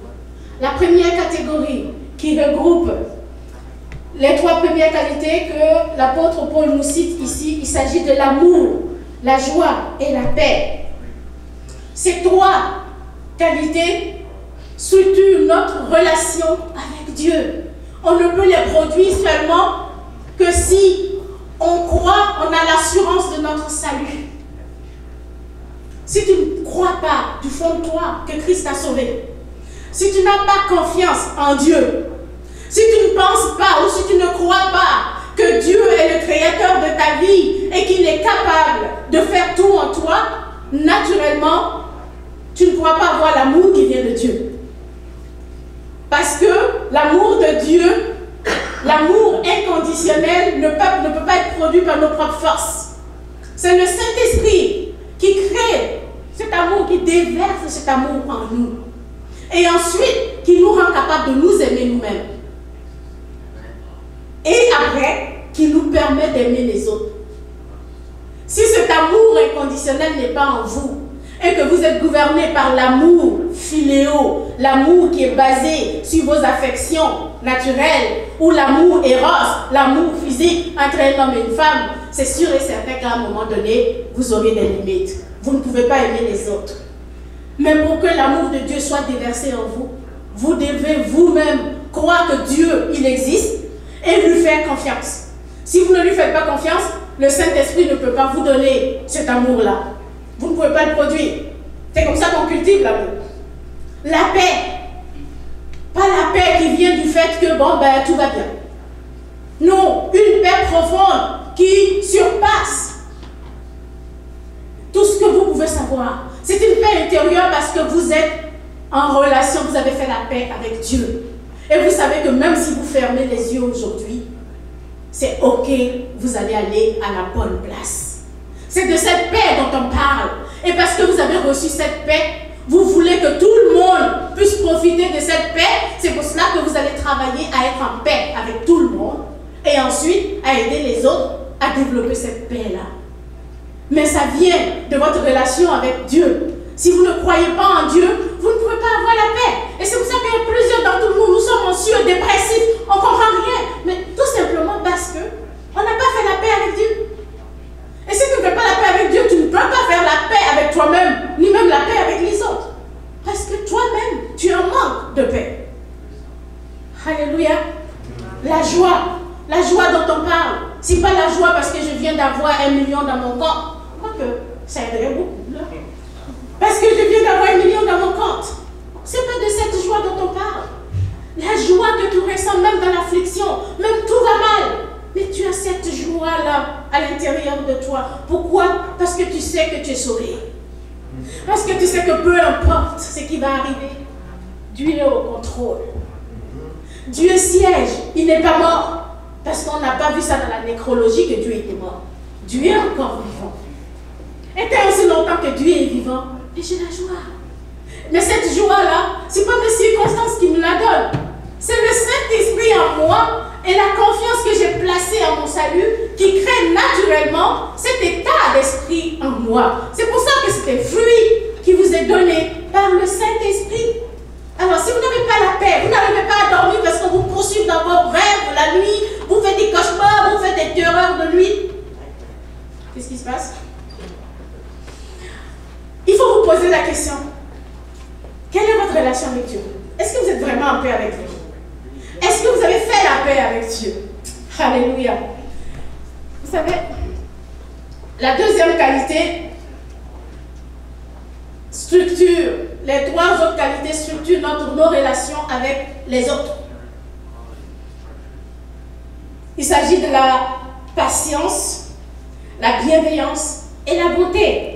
La première catégorie qui regroupe les 3 premières qualités que l'apôtre Paul nous cite ici, il s'agit de l'amour, la joie et la paix. Ces 3 qualités structurent notre relation avec Dieu. On ne peut les produire seulement que si on croit, on a l'assurance de notre salut. Si tu ne crois pas du fond de toi que Christ t'a sauvé, si tu n'as pas confiance en Dieu, si tu ne penses pas ou si tu ne crois pas que Dieu est le créateur de ta vie et qu'il est capable de faire tout en toi, naturellement, tu ne pourras pas avoir l'amour qui vient de Dieu. Parce que l'amour de Dieu, l'amour inconditionnel ne peut pas être produit par nos propres forces. C'est le Saint-Esprit qui crée cet amour, qui déverse cet amour en nous. Et ensuite, qui nous rend capables de nous aimer nous-mêmes. Et après, qui nous permet d'aimer les autres. Si cet amour inconditionnel n'est pas en vous, et que vous êtes gouverné par l'amour philéo, l'amour qui est basé sur vos affections naturelles, ou l'amour éros, l'amour physique entre un homme et une femme, c'est sûr et certain qu'à un moment donné, vous aurez des limites. Vous ne pouvez pas aimer les autres. Mais pour que l'amour de Dieu soit déversé en vous, vous devez vous-même croire que Dieu, il existe, et lui faire confiance. Si vous ne lui faites pas confiance, le Saint-Esprit ne peut pas vous donner cet amour-là. Vous ne pouvez pas le produire. C'est comme ça qu'on cultive l'amour. La paix. Pas la paix qui vient du fait que, bon, ben, tout va bien. Non, une paix profonde qui surpasse tout ce que vous pouvez savoir. C'est une paix intérieure parce que vous êtes en relation, vous avez fait la paix avec Dieu. Et vous savez que même si vous fermez les yeux aujourd'hui, c'est ok, vous allez aller à la bonne place. C'est de cette paix dont on parle. Et parce que vous avez reçu cette paix, vous voulez que tout le monde puisse profiter de cette paix. C'est pour cela que vous allez travailler à être en paix avec tout le monde. Et ensuite, à aider les autres à développer cette paix-là. Mais ça vient de votre relation avec Dieu. Si vous ne croyez pas en Dieu, vous ne pouvez pas avoir la paix. Et c'est pour ça qu'il y a plusieurs d'entre nous, nous sommes anxieux, dépressifs, on ne comprend rien. Mais tout simplement parce que on n'a pas fait la paix avec Dieu. Et si tu ne fais pas la paix avec Dieu, tu ne peux pas faire la paix avec toi-même, ni même la paix avec les autres. Parce que toi-même, tu es en manque de paix. Alléluia. La joie dont on parle, c'est pas la joie parce que je viens d'avoir 1 million dans mon compte. Quoique, ça aiderait beaucoup. Là. Parce que je viens d'avoir 1 million dans mon compte. C'est pas de cette joie dont on parle. La joie que tu ressens même dans l'affliction, même tout va mal. Mais tu as cette joie-là à l'intérieur de toi. Pourquoi? Parce que tu sais que tu es sauvé. Parce que tu sais que peu importe ce qui va arriver, Dieu est au contrôle. Dieu siège, il n'est pas mort. Parce qu'on n'a pas vu ça dans la nécrologie que Dieu était mort. Dieu est encore vivant. Et tant aussi longtemps que Dieu est vivant, et j'ai la joie. Mais cette joie-là, ce n'est pas mes circonstances qui me la donnent. C'est le Saint-Esprit en moi et la confiance que j'ai placée en mon salut qui crée naturellement cet état d'esprit en moi. C'est pour ça que c'est un fruit qui vous est donné par le Saint-Esprit. Alors, si vous n'avez pas la paix, vous n'arrivez pas à dormir parce qu'on vous poursuit dans vos rêves la nuit, vous faites des cauchemars, vous faites des terreurs de nuit. Qu'est-ce qui se passe? Il faut vous poser la question. Quelle est votre relation avec Dieu? Est-ce que vous êtes vraiment en paix avec lui? Est-ce que vous avez fait la paix avec Dieu? Alléluia. Vous savez, la deuxième qualité structure, les 3 autres qualités structurent nos relations avec les autres. Il s'agit de la patience, la bienveillance et la bonté.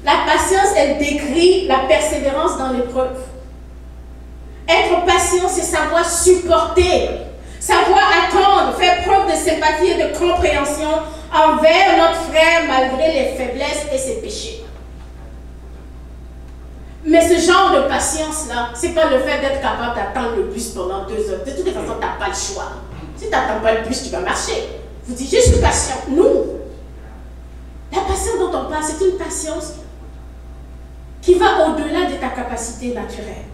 La patience, elle décrit la persévérance dans l'épreuve. Être patient, c'est savoir supporter, savoir attendre, faire preuve de sympathie et de compréhension envers notre frère malgré les faiblesses et ses péchés. Mais ce genre de patience-là, ce n'est pas le fait d'être capable d'attendre le bus pendant 2 heures. De toute façon, tu n'as pas le choix. Si tu n'attends pas le bus, tu vas marcher. Vous dites, je suis patient. Non. La patience dont on parle, c'est une patience qui va au-delà de ta capacité naturelle.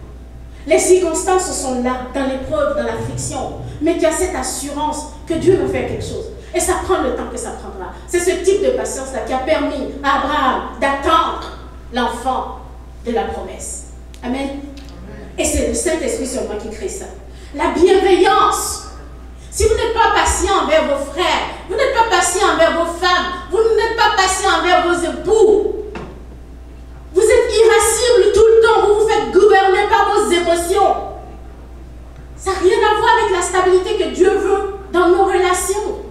Les circonstances sont là, dans l'épreuve, dans l'affliction. Mais tu as cette assurance que Dieu va faire quelque chose. Et ça prend le temps que ça prendra. C'est ce type de patience-là qui a permis à Abraham d'attendre l'enfant de la promesse. Amen. Et c'est le Saint-Esprit seulement qui crée ça. La bienveillance. Si vous n'êtes pas patient envers vos frères, vous n'êtes pas patient envers vos femmes, vous n'êtes pas patient envers vos époux, vous êtes irascible tout le temps, vous vous faites gouverner par vos émotions. Ça n'a rien à voir avec la stabilité que Dieu veut dans nos relations.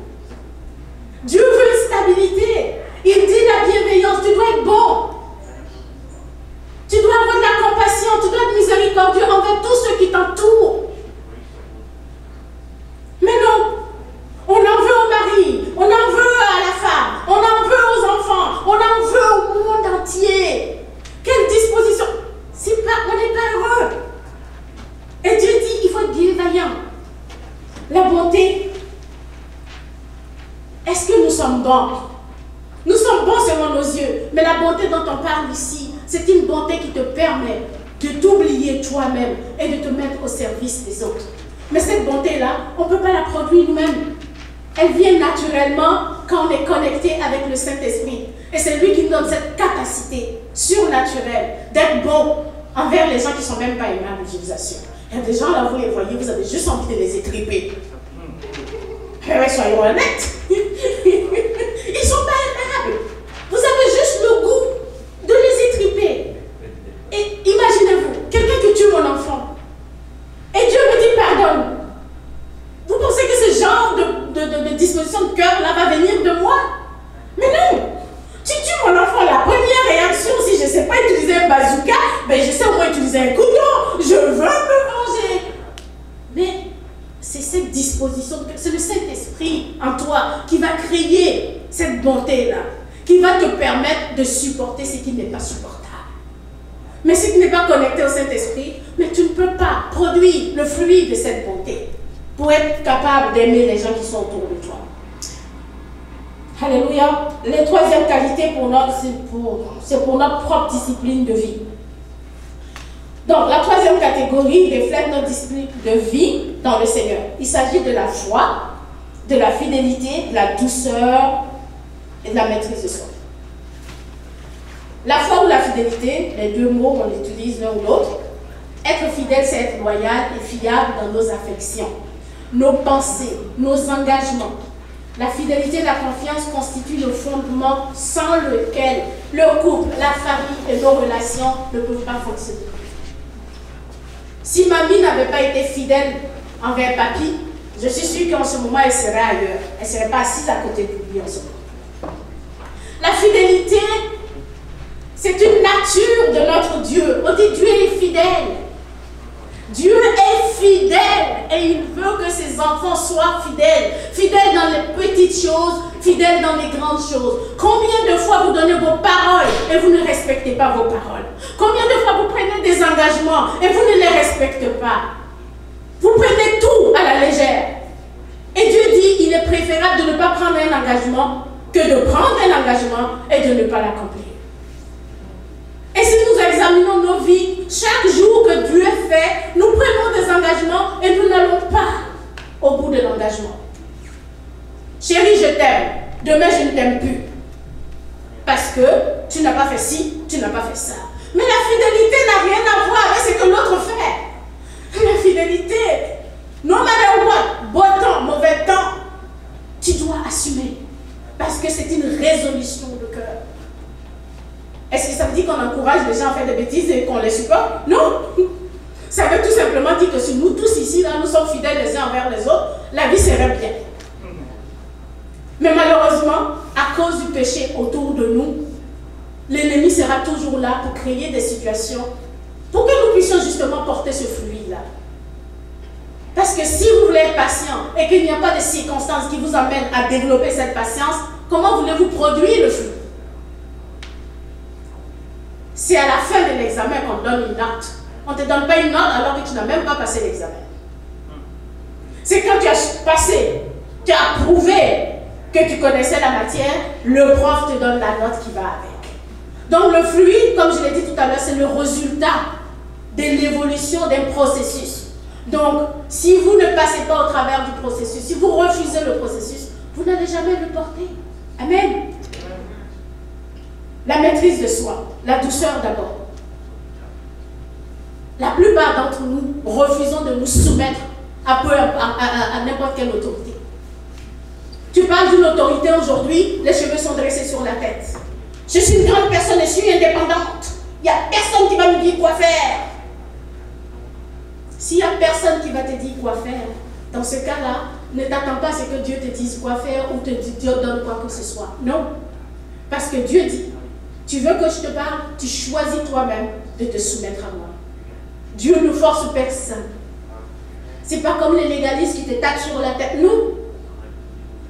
Dieu veut une stabilité. Il dit la bienveillance, tu dois être bon. Tu dois avoir de la compassion, tu dois être miséricordieux envers tous ceux qui t'entourent. Mais non, on en veut au mari, on en veut à la femme, on en veut aux enfants, on en veut au monde entier. Quelle disposition! On n'est pas heureux. Et Dieu dit, il faut être bienveillant. La bonté, est-ce que nous sommes bons? Nous sommes bons selon nos yeux, mais la bonté dont on parle ici, c'est une bonté qui te permet de t'oublier toi-même et de te mettre au service des autres. Mais cette bonté-là, on ne peut pas la produire nous-mêmes. Elle vient naturellement quand on est connecté avec le Saint-Esprit. Et c'est lui qui nous donne cette capacité surnaturelle d'être bon envers les gens qui ne sont même pas aimables, je vous assure. Il y a des gens là, vous les voyez, vous avez juste envie de les étriper. Mais soyons honnêtes. Ils ne sont pas aimables. Vous avez juste le goût de les étriper. Et imaginez-vous, quelqu'un qui tue mon enfant. Et Dieu me dit pardonne. Vous pensez que ce genre de disposition de cœur-là va venir de moi? Mais non. Tu tues mon enfant, la première réaction, si je ne sais pas utiliser un bazooka, ben je sais au moins utiliser un couteau. Je veux me venger. Mais c'est cette disposition, c'est le Saint-Esprit en toi qui va créer cette bonté-là, qui va te permettre de supporter ce qui n'est pas supportable. Mais si tu n'es pas connecté au Saint-Esprit, mais tu ne peux pas produire le fruit de cette bonté pour être capable d'aimer les gens qui sont autour de toi. Alléluia. Les troisième qualité c'est pour notre propre discipline de vie. Donc, la troisième catégorie reflète notre discipline de vie dans le Seigneur. Il s'agit de la foi, de la fidélité, de la douceur et de la maîtrise de soi. La foi ou la fidélité, les deux mots, on les utilise l'un ou l'autre. Être fidèle, c'est être loyal et fiable dans nos affections, nos pensées, nos engagements. La fidélité et la confiance constituent le fondement sans lequel le couple, la famille et nos relations ne peuvent pas fonctionner. Si mamie n'avait pas été fidèle envers papy, je suis sûre qu'en ce moment, elle serait ailleurs. Elle ne serait pas assise à côté de lui en ce moment. La fidélité, c'est une nature de notre Dieu. On dit Dieu est fidèle. Dieu est fidèle et il veut que ses enfants soient fidèles. Fidèles dans les petites choses, fidèles dans les grandes choses. Combien de fois vous donnez vos paroles et vous ne respectez pas vos paroles? Combien de fois vous prenez des engagements et vous ne les respectez pas? Vous prenez tout à la légère. Et Dieu dit il est préférable de ne pas prendre un engagement que de prendre un engagement et de ne pas l'accomplir. Et si nous examinons nos vies, chaque jour que Dieu fait, nous prenons des engagements et nous n'allons pas au bout de l'engagement. Chérie, je t'aime. Demain, je ne t'aime plus. Parce que tu n'as pas fait ci, tu n'as pas fait ça. Mais la fidélité n'a rien à voir avec ce que l'autre fait. La fidélité, no matter what, beau temps, mauvais temps, tu dois assumer. Parce que c'est une résolution de cœur. Est-ce que ça veut dire qu'on encourage les gens à faire des bêtises et qu'on les supporte? Non. Ça veut tout simplement dire que si nous tous ici, là, nous sommes fidèles les uns envers les autres, la vie serait bien. Mais malheureusement, à cause du péché autour de nous, l'ennemi sera toujours là pour créer des situations pour que nous puissions justement porter ce fruit-là. Parce que si vous voulez être patient et qu'il n'y a pas de circonstances qui vous amènent à développer cette patience, comment voulez-vous produire le fruit? C'est à la fin de l'examen qu'on donne une note. On ne te donne pas une note alors que tu n'as même pas passé l'examen. C'est quand tu as passé, tu as prouvé que tu connaissais la matière, le prof te donne la note qui va avec. Donc le fruit, comme je l'ai dit tout à l'heure, c'est le résultat de l'évolution d'un processus. Donc, si vous ne passez pas au travers du processus, si vous refusez le processus, vous n'allez jamais le porter. Amen. La maîtrise de soi, la douceur d'abord. La plupart d'entre nous refusons de nous soumettre à n'importe quelle autorité. Tu parles d'une autorité aujourd'hui, les cheveux sont dressés sur la tête. Je suis une grande personne, je suis indépendante. Il n'y a personne qui va me dire quoi faire. S'il n'y a personne qui va te dire quoi faire, dans ce cas-là, ne t'attends pas à ce que Dieu te dise quoi faire ou te donne quoi que ce soit. Non. Parce que Dieu dit, tu veux que je te parle, tu choisis toi-même de te soumettre à moi. Dieu ne force personne. C'est pas comme les légalistes qui te tapent sur la tête. Non.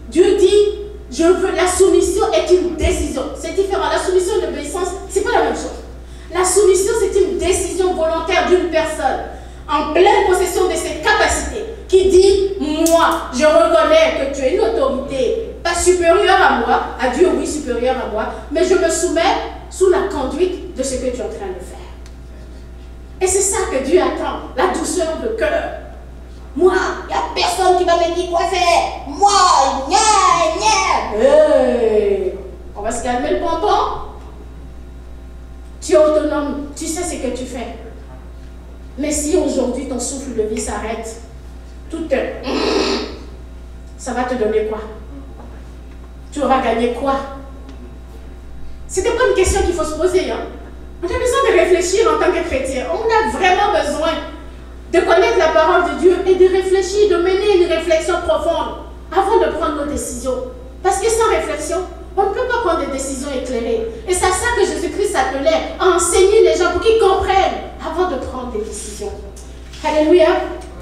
Dieu dit, je veux, la soumission est une décision. C'est différent. La soumission et l'obéissance, c'est pas la même chose. La soumission, c'est une décision volontaire d'une personne en pleine possession de ses capacités qui dit, moi, je reconnais que tu es une autorité pas supérieure à moi, à Dieu oui supérieure à moi, mais je me soumets sous la conduite de ce que tu es en train de faire. Et c'est ça que Dieu attend, la douceur de cœur. Moi, il n'y a personne qui va me dire quoi faire. Moi, hey, on va se calmer le pompon. Tu es autonome, tu sais ce que tu fais. Mais si aujourd'hui ton souffle de vie s'arrête, ça va te donner quoi? Tu auras gagné quoi? Ce n'est pas une question qu'il faut se poser. Hein? On a besoin de réfléchir en tant que chrétien. On a vraiment besoin de connaître la parole de Dieu et de réfléchir, de mener une réflexion profonde avant de prendre nos décisions. Parce que sans réflexion, on ne peut pas prendre des décisions éclairées. Et c'est à ça que Jésus-Christ s'appelait à enseigner les gens pour qu'ils comprennent avant de prendre des décisions. Alléluia.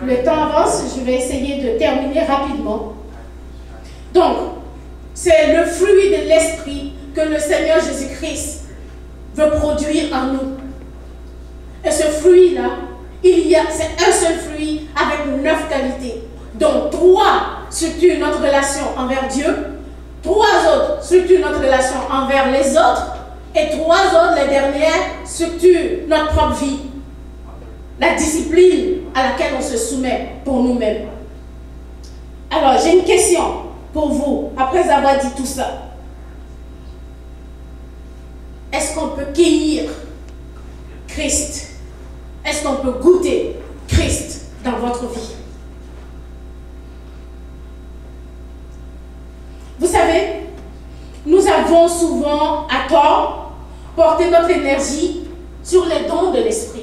Le temps avance, je vais essayer de terminer rapidement. Donc, c'est le fruit de l'esprit que le Seigneur Jésus-Christ veut produire en nous. Et ce fruit-là, c'est un seul fruit avec 9 qualités. Donc 3 structurent notre relation envers Dieu, 3 autres structurent notre relation envers les autres, et 3 autres, les dernières, structurent notre propre vie. La discipline à laquelle on se soumet pour nous-mêmes. Alors, j'ai une question pour vous, après avoir dit tout ça. Est-ce qu'on peut cueillir Christ? Est-ce qu'on peut goûter Christ dans votre vie? Vous savez, nous avons souvent, à tort, porté notre énergie sur les dons de l'esprit.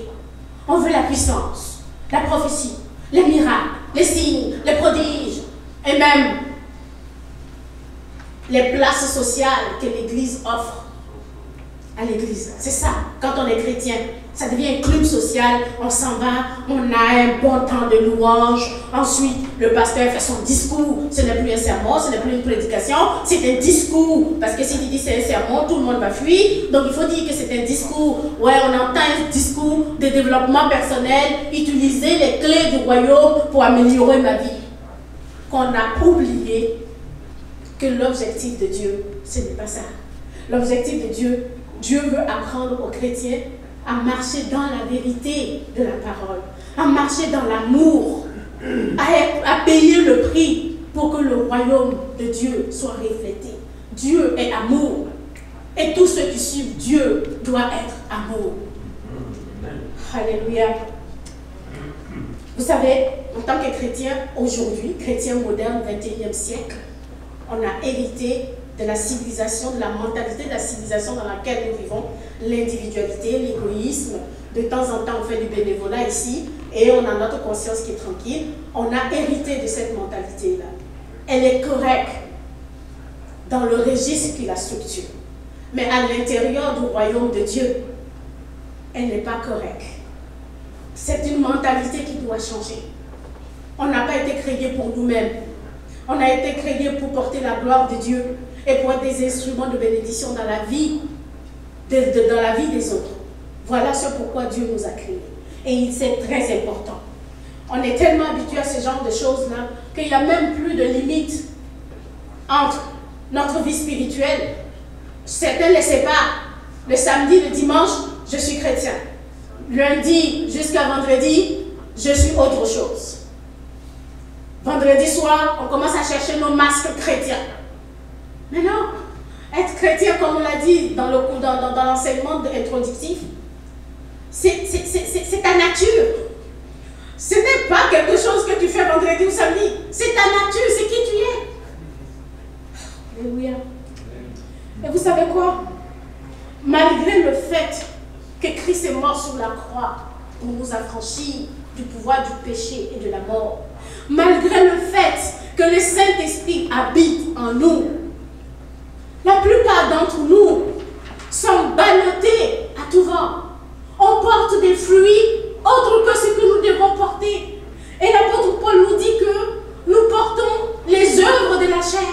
On veut la puissance, la prophétie, les miracles, les signes, les prodiges, et même les places sociales que l'Église offre à l'Église. C'est ça, quand on est chrétien, ça devient un club social, on s'en va, on a un bon temps de louange, ensuite le pasteur fait son discours, ce n'est plus un sermon, ce n'est plus une prédication, c'est un discours, parce que s'il dit c'est un sermon, tout le monde va fuir, donc il faut dire que c'est un discours. Ouais, on entend un discours de développement personnel, utiliser les clés du royaume pour améliorer ma vie. Qu'on a oublié que l'objectif de Dieu, ce n'est pas ça. L'objectif de Dieu, Dieu veut apprendre aux chrétiens à marcher dans la vérité de la parole, à marcher dans l'amour, à payer le prix pour que le royaume de Dieu soit reflété. Dieu est amour. Et tous ceux qui suivent Dieu doivent être amour. Alléluia. Vous savez, en tant que chrétien aujourd'hui, chrétien moderne, 21e siècle, on a hérité de la civilisation, de la mentalité de la civilisation dans laquelle nous vivons, l'individualité, l'égoïsme. De temps en temps, on fait du bénévolat ici et on a notre conscience qui est tranquille. On a hérité de cette mentalité-là. Elle est correcte dans le registre qui la structure. Mais à l'intérieur du royaume de Dieu, elle n'est pas correcte. C'est une mentalité qui doit changer. On n'a pas été créé pour nous-mêmes. On a été créé pour porter la gloire de Dieu. et pour être des instruments de bénédiction dans la vie, dans la vie des autres. Voilà ce pourquoi Dieu nous a créés. Et c'est très important. On est tellement habitué à ce genre de choses-là qu'il n'y a même plus de limite entre notre vie spirituelle. Certains ne le savent pas. Le samedi, le dimanche, je suis chrétien. Lundi jusqu'à vendredi, je suis autre chose. Vendredi soir, on commence à chercher nos masques chrétiens. Mais non, être chrétien, comme on l'a dit dans l'enseignement introductif, c'est ta nature. Ce n'est pas quelque chose que tu fais vendredi ou samedi. C'est ta nature, c'est qui tu es. Alléluia. Et vous savez quoi? Malgré le fait que Christ est mort sur la croix pour nous affranchir du pouvoir du péché et de la mort, malgré le fait que le Saint-Esprit habite en nous, la plupart d'entre nous sont ballottés à tout vent. On porte des fruits autres que ce que nous devons porter. Et l'apôtre Paul nous dit que nous portons les œuvres de la chair.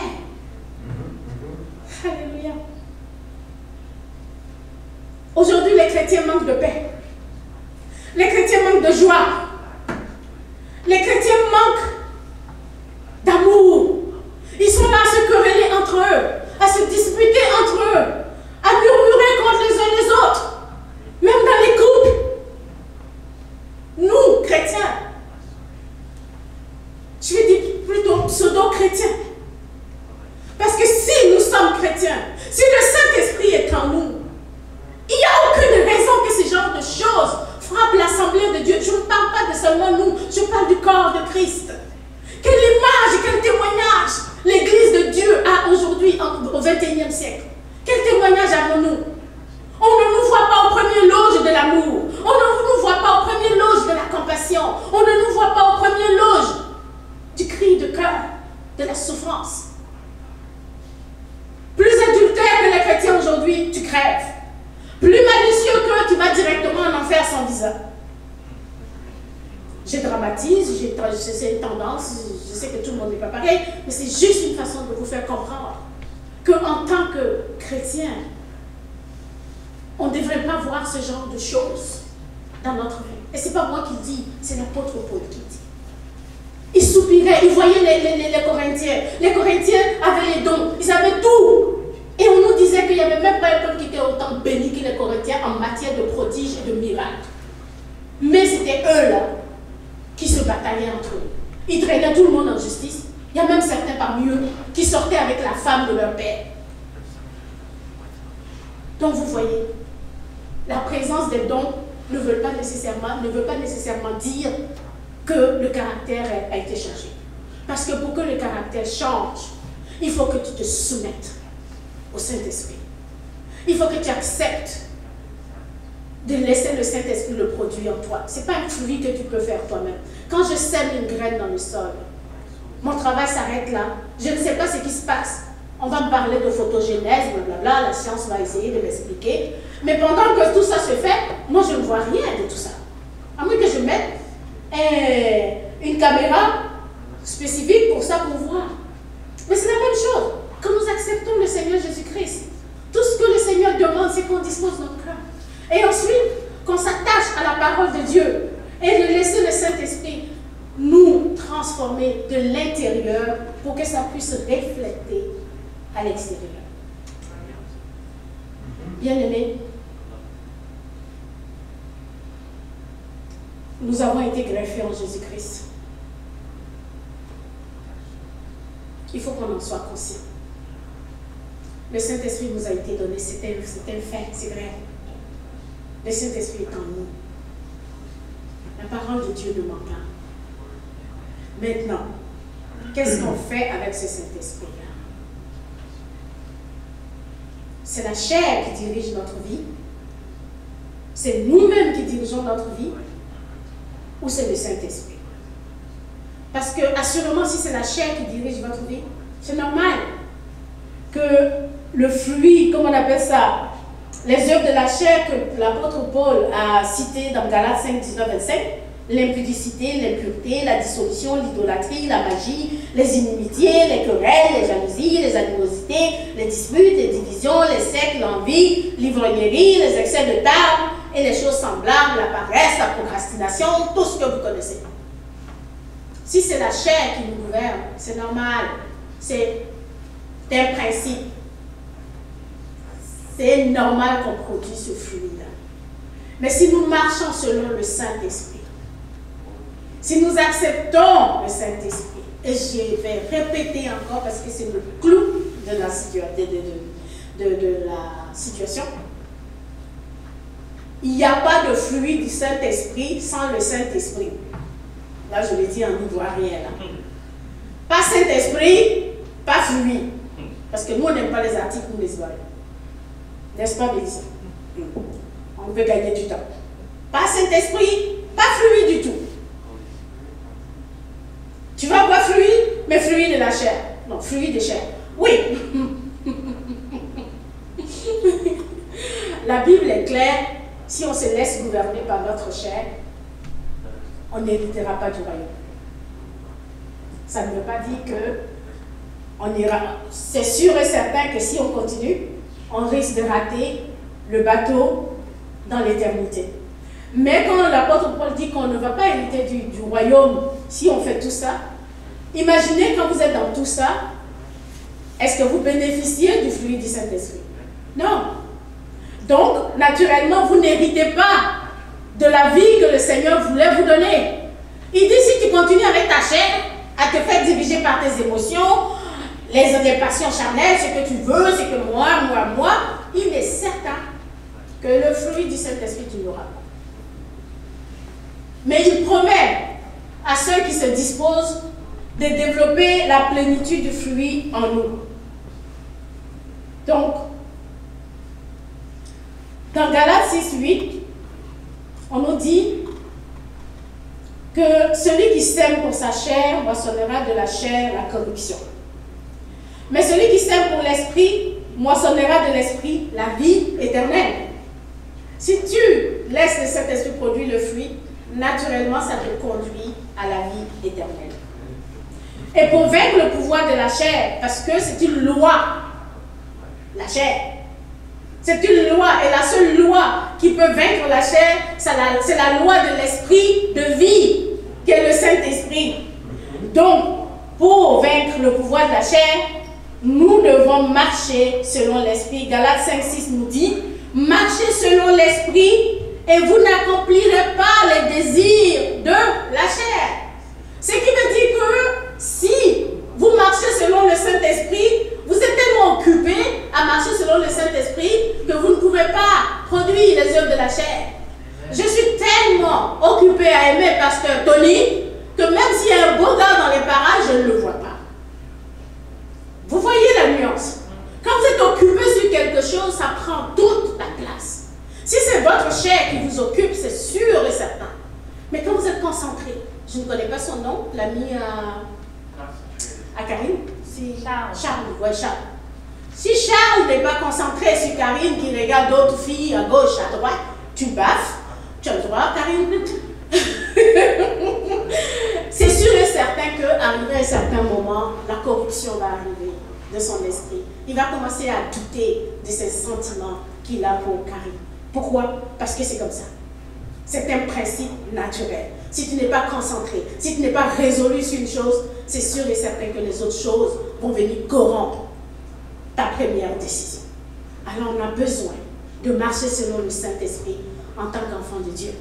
Alléluia. Aujourd'hui, les chrétiens manquent de paix. Les chrétiens manquent de joie. Les chrétiens manquent d'amour. Ils sont là à se quereller entre eux, à se disputer entre eux, à murmurer contre les uns les autres, même dans les couples. Nous, chrétiens, je vais dire plutôt pseudo-chrétiens. Parce que si nous sommes chrétiens, si le Saint-Esprit est en nous, il n'y a aucune raison que ce genre de choses frappent l'Assemblée de Dieu. Je ne parle pas de seulement nous, je parle du corps de Christ. Quelle image, quel témoignage l'Église de Dieu a aujourd'hui au XXIe siècle. Quel témoignage avons-nous? On ne nous voit pas au premier loge de l'amour. On ne nous voit pas au premier loge de la compassion. On ne nous voit pas au premier loge du cri de cœur, de la souffrance. Plus adultère que les chrétiens aujourd'hui, tu crèves. Plus malicieux que tu vas directement en enfer sans visa. Je dramatise, c'est une tendance, je sais que tout le monde n'est pas pareil, mais c'est juste une façon de vous faire comprendre qu'en tant que chrétien, on ne devrait pas voir ce genre de choses dans notre vie. Et ce n'est pas moi qui le dis, c'est l'apôtre Paul qui le dit. Il soupirait, il voyait les Corinthiens. Les Corinthiens avaient les dons, ils avaient tout. Et on nous disait qu'il n'y avait même pas un peuple qui était autant béni que les Corinthiens en matière de prodiges et de miracles. Mais c'était eux là qui se bataillaient entre eux. Ils traînaient tout le monde en justice. Il y a même certains parmi eux qui sortaient avec la femme de leur père. Donc vous voyez, la présence des dons ne veut pas nécessairement dire que le caractère a été changé. Parce que pour que le caractère change, il faut que tu te soumettes au Saint-Esprit. Il faut que tu acceptes de laisser le Saint-Esprit le produire en toi. Ce n'est pas un fruit que tu peux faire toi-même. Quand je sème une graine dans le sol, mon travail s'arrête là. Je ne sais pas ce qui se passe. On va me parler de photogénèse, blablabla, la science va essayer de m'expliquer. Mais pendant que tout ça se fait, moi je ne vois rien de tout ça. À moins que je mette une caméra spécifique pour ça, pour voir. Mais c'est la même chose. Quand nous acceptons le Seigneur Jésus-Christ, tout ce que le Seigneur demande, c'est qu'on dispose notre cœur. Et ensuite, qu'on s'attache à la parole de Dieu et de laisser le Saint-Esprit nous transformer de l'intérieur pour que ça puisse refléter à l'extérieur. Bien-aimés, nous avons été greffés en Jésus-Christ. Il faut qu'on en soit conscient. Le Saint-Esprit nous a été donné, c'est un fait, c'est vrai. Le Saint-Esprit est en nous. La parole de Dieu ne ment pas. Maintenant, qu'est-ce qu'on fait avec ce Saint-Esprit-là? C'est la chair qui dirige notre vie? C'est nous-mêmes qui dirigeons notre vie? Ou c'est le Saint-Esprit? Parce que, assurément, si c'est la chair qui dirige votre vie, c'est normal que le fruit, comme on appelle ça, les œuvres de la chair que l'apôtre Paul a citées dans Galates 5, 19, 25, l'impudicité, l'impureté, la dissolution, l'idolâtrie, la magie, les inimitiés, les querelles, les jalousies, les animosités, les disputes, les divisions, les sectes, l'envie, l'ivrognerie, les excès de table et les choses semblables, la paresse, la procrastination, tout ce que vous connaissez. Si c'est la chair qui nous gouverne, c'est normal, c'est un principe. C'est normal qu'on produise ce fruit-là. Mais si nous marchons selon le Saint-Esprit, si nous acceptons le Saint-Esprit, et je vais répéter encore parce que c'est le clou de la situation, il n'y a pas de fruit du Saint-Esprit sans le Saint-Esprit. Là, je le dis en ivoirien. Pas Saint-Esprit, pas fruit. Parce que nous, on n'aime pas les articles, nous les Ivoiriens. N'est-ce pas, Mélissa? On veut gagner du temps. Pas Saint-Esprit, pas fruit du tout. Tu vas avoir fruit, mais fruit de la chair. Non, fruit de chair. Oui. La Bible est claire. Si on se laisse gouverner par notre chair, on n'héritera pas du royaume. Ça ne veut pas dire que on ira. C'est sûr et certain que si on continue, on risque de rater le bateau dans l'éternité. Mais quand l'apôtre Paul dit qu'on ne va pas hériter du royaume si on fait tout ça, imaginez quand vous êtes dans tout ça, est-ce que vous bénéficiez du fruit du Saint-Esprit? Non. Donc, naturellement, vous n'héritez pas de la vie que le Seigneur voulait vous donner. Il dit, si tu continues avec ta chair, à te faire diriger par tes émotions, les passions charnelles, ce que tu veux, ce que moi, il est certain que le fruit du Saint-Esprit, tu l'auras pas. Mais il promet à ceux qui se disposent de développer la plénitude du fruit en nous. Donc, dans Galates 6:8, on nous dit que celui qui sème pour sa chair moissonnera de la chair la corruption. Mais celui qui sème pour l'esprit moissonnera de l'esprit la vie éternelle. Si tu laisses le Saint-Esprit produire le fruit, naturellement ça te conduit à la vie éternelle. Et pour vaincre le pouvoir de la chair, parce que c'est une loi, la chair, c'est une loi, et la seule loi qui peut vaincre la chair, c'est la loi de l'esprit de vie, qui est le Saint-Esprit. Donc, pour vaincre le pouvoir de la chair, nous devons marcher selon l'esprit. Galates 5:6 nous dit, marchez selon l'esprit et vous n'accomplirez pas les désirs de la chair. Ce qui veut dire que si vous marchez selon le Saint-Esprit, vous êtes tellement occupé à marcher selon le Saint-Esprit que vous ne pouvez pas produire les œuvres de la chair. Je suis tellement occupé à aimer Pasteur Tony que même s'il y a un beau gars dans les parages, je ne le vois pas. Vous voyez la nuance? Quand vous êtes occupé sur quelque chose, ça prend toute la place. Si c'est votre chair qui vous occupe, c'est sûr et certain. Mais quand vous êtes concentré, je ne connais pas son nom, l'ami à Karine. Si Charles, ouais, Charles. Si Charles n'est pas concentré sur Karine qui regarde d'autres filles à gauche, à droite, tu baffes, tu as le droit, Karine. C'est sûr et certain qu'arrivé à un certain moment, la corruption va arriver de son esprit. Il va commencer à douter de ses sentiments qu'il a pour Karine. Pourquoi? Parce que c'est comme ça. C'est un principe naturel. Si tu n'es pas concentré, si tu n'es pas résolu sur une chose, c'est sûr et certain que les autres choses vont venir corrompre ta première décision. Alors on a besoin de marcher selon le Saint-Esprit en tant qu'enfant de Dieu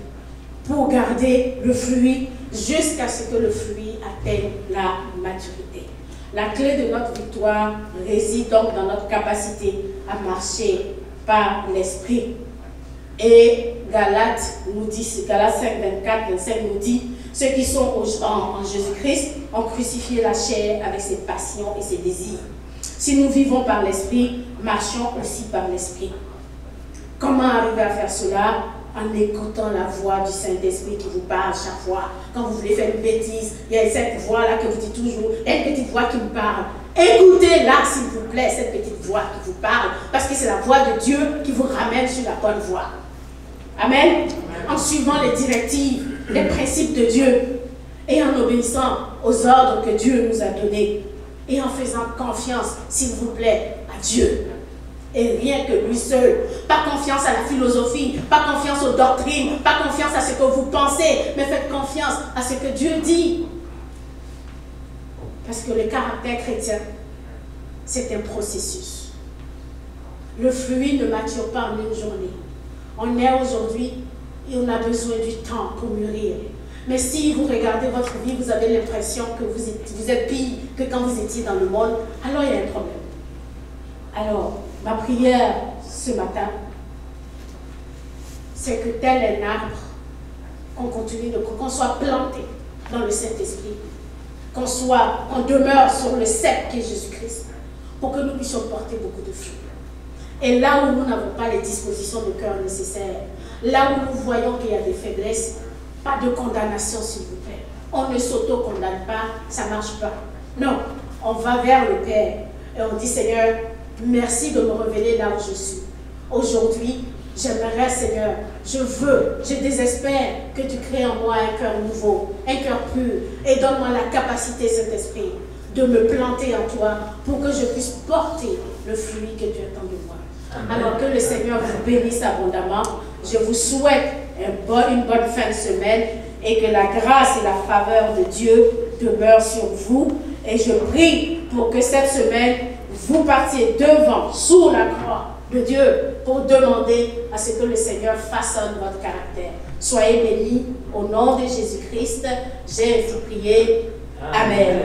pour garder le fruit jusqu'à ce que le fruit atteigne la maturité. La clé de notre victoire réside donc dans notre capacité à marcher par l'Esprit. Et Galates nous dit, Galates 5:24-25 nous dit, ceux qui sont en Jésus-Christ ont crucifié la chair avec ses passions et ses désirs. Si nous vivons par l'Esprit, marchons aussi par l'Esprit. Comment arriver à faire cela? En écoutant la voix du Saint-Esprit qui vous parle chaque fois. Quand vous voulez faire une bêtise, il y a cette voix-là que vous dites toujours, il y a une petite voix qui me parle. Écoutez-la, s'il vous plaît, cette petite voix qui vous parle, parce que c'est la voix de Dieu qui vous ramène sur la bonne voie. Amen. En suivant les directives les principes de Dieu et en obéissant aux ordres que Dieu nous a donnés et en faisant confiance, s'il vous plaît, à Dieu. Et rien que lui seul. Pas confiance à la philosophie, pas confiance aux doctrines, pas confiance à ce que vous pensez, mais faites confiance à ce que Dieu dit. Parce que le caractère chrétien, c'est un processus. Le fruit ne mature pas en une journée. On est aujourd'hui et on a besoin du temps pour mûrir. Mais si vous regardez votre vie, vous avez l'impression que vous êtes pire que quand vous étiez dans le monde, alors il y a un problème. Alors, ma prière ce matin, c'est que tel est un arbre, qu'on soit planté dans le Saint-Esprit, qu'on demeure sur le cep qui est Jésus-Christ, pour que nous puissions porter beaucoup de fruits. Et là où nous n'avons pas les dispositions de cœur nécessaires, là où nous voyons qu'il y a des faiblesses, pas de condamnation s'il vous plaît. On ne s'auto-condamne pas, ça ne marche pas. Non, on va vers le Père et on dit Seigneur, merci de me révéler là où je suis. Aujourd'hui, j'aimerais Seigneur, je désespère que tu crées en moi un cœur nouveau, un cœur pur et donne-moi la capacité, Saint-Esprit, de me planter en toi pour que je puisse porter le fruit que tu attends de moi. Alors que le Seigneur vous bénisse abondamment. Je vous souhaite une bonne fin de semaine et que la grâce et la faveur de Dieu demeurent sur vous. Et je prie pour que cette semaine, vous partiez devant, sous la croix de Dieu, pour demander à ce que le Seigneur façonne votre caractère. Soyez bénis au nom de Jésus-Christ. J'ai ainsi prié. Amen.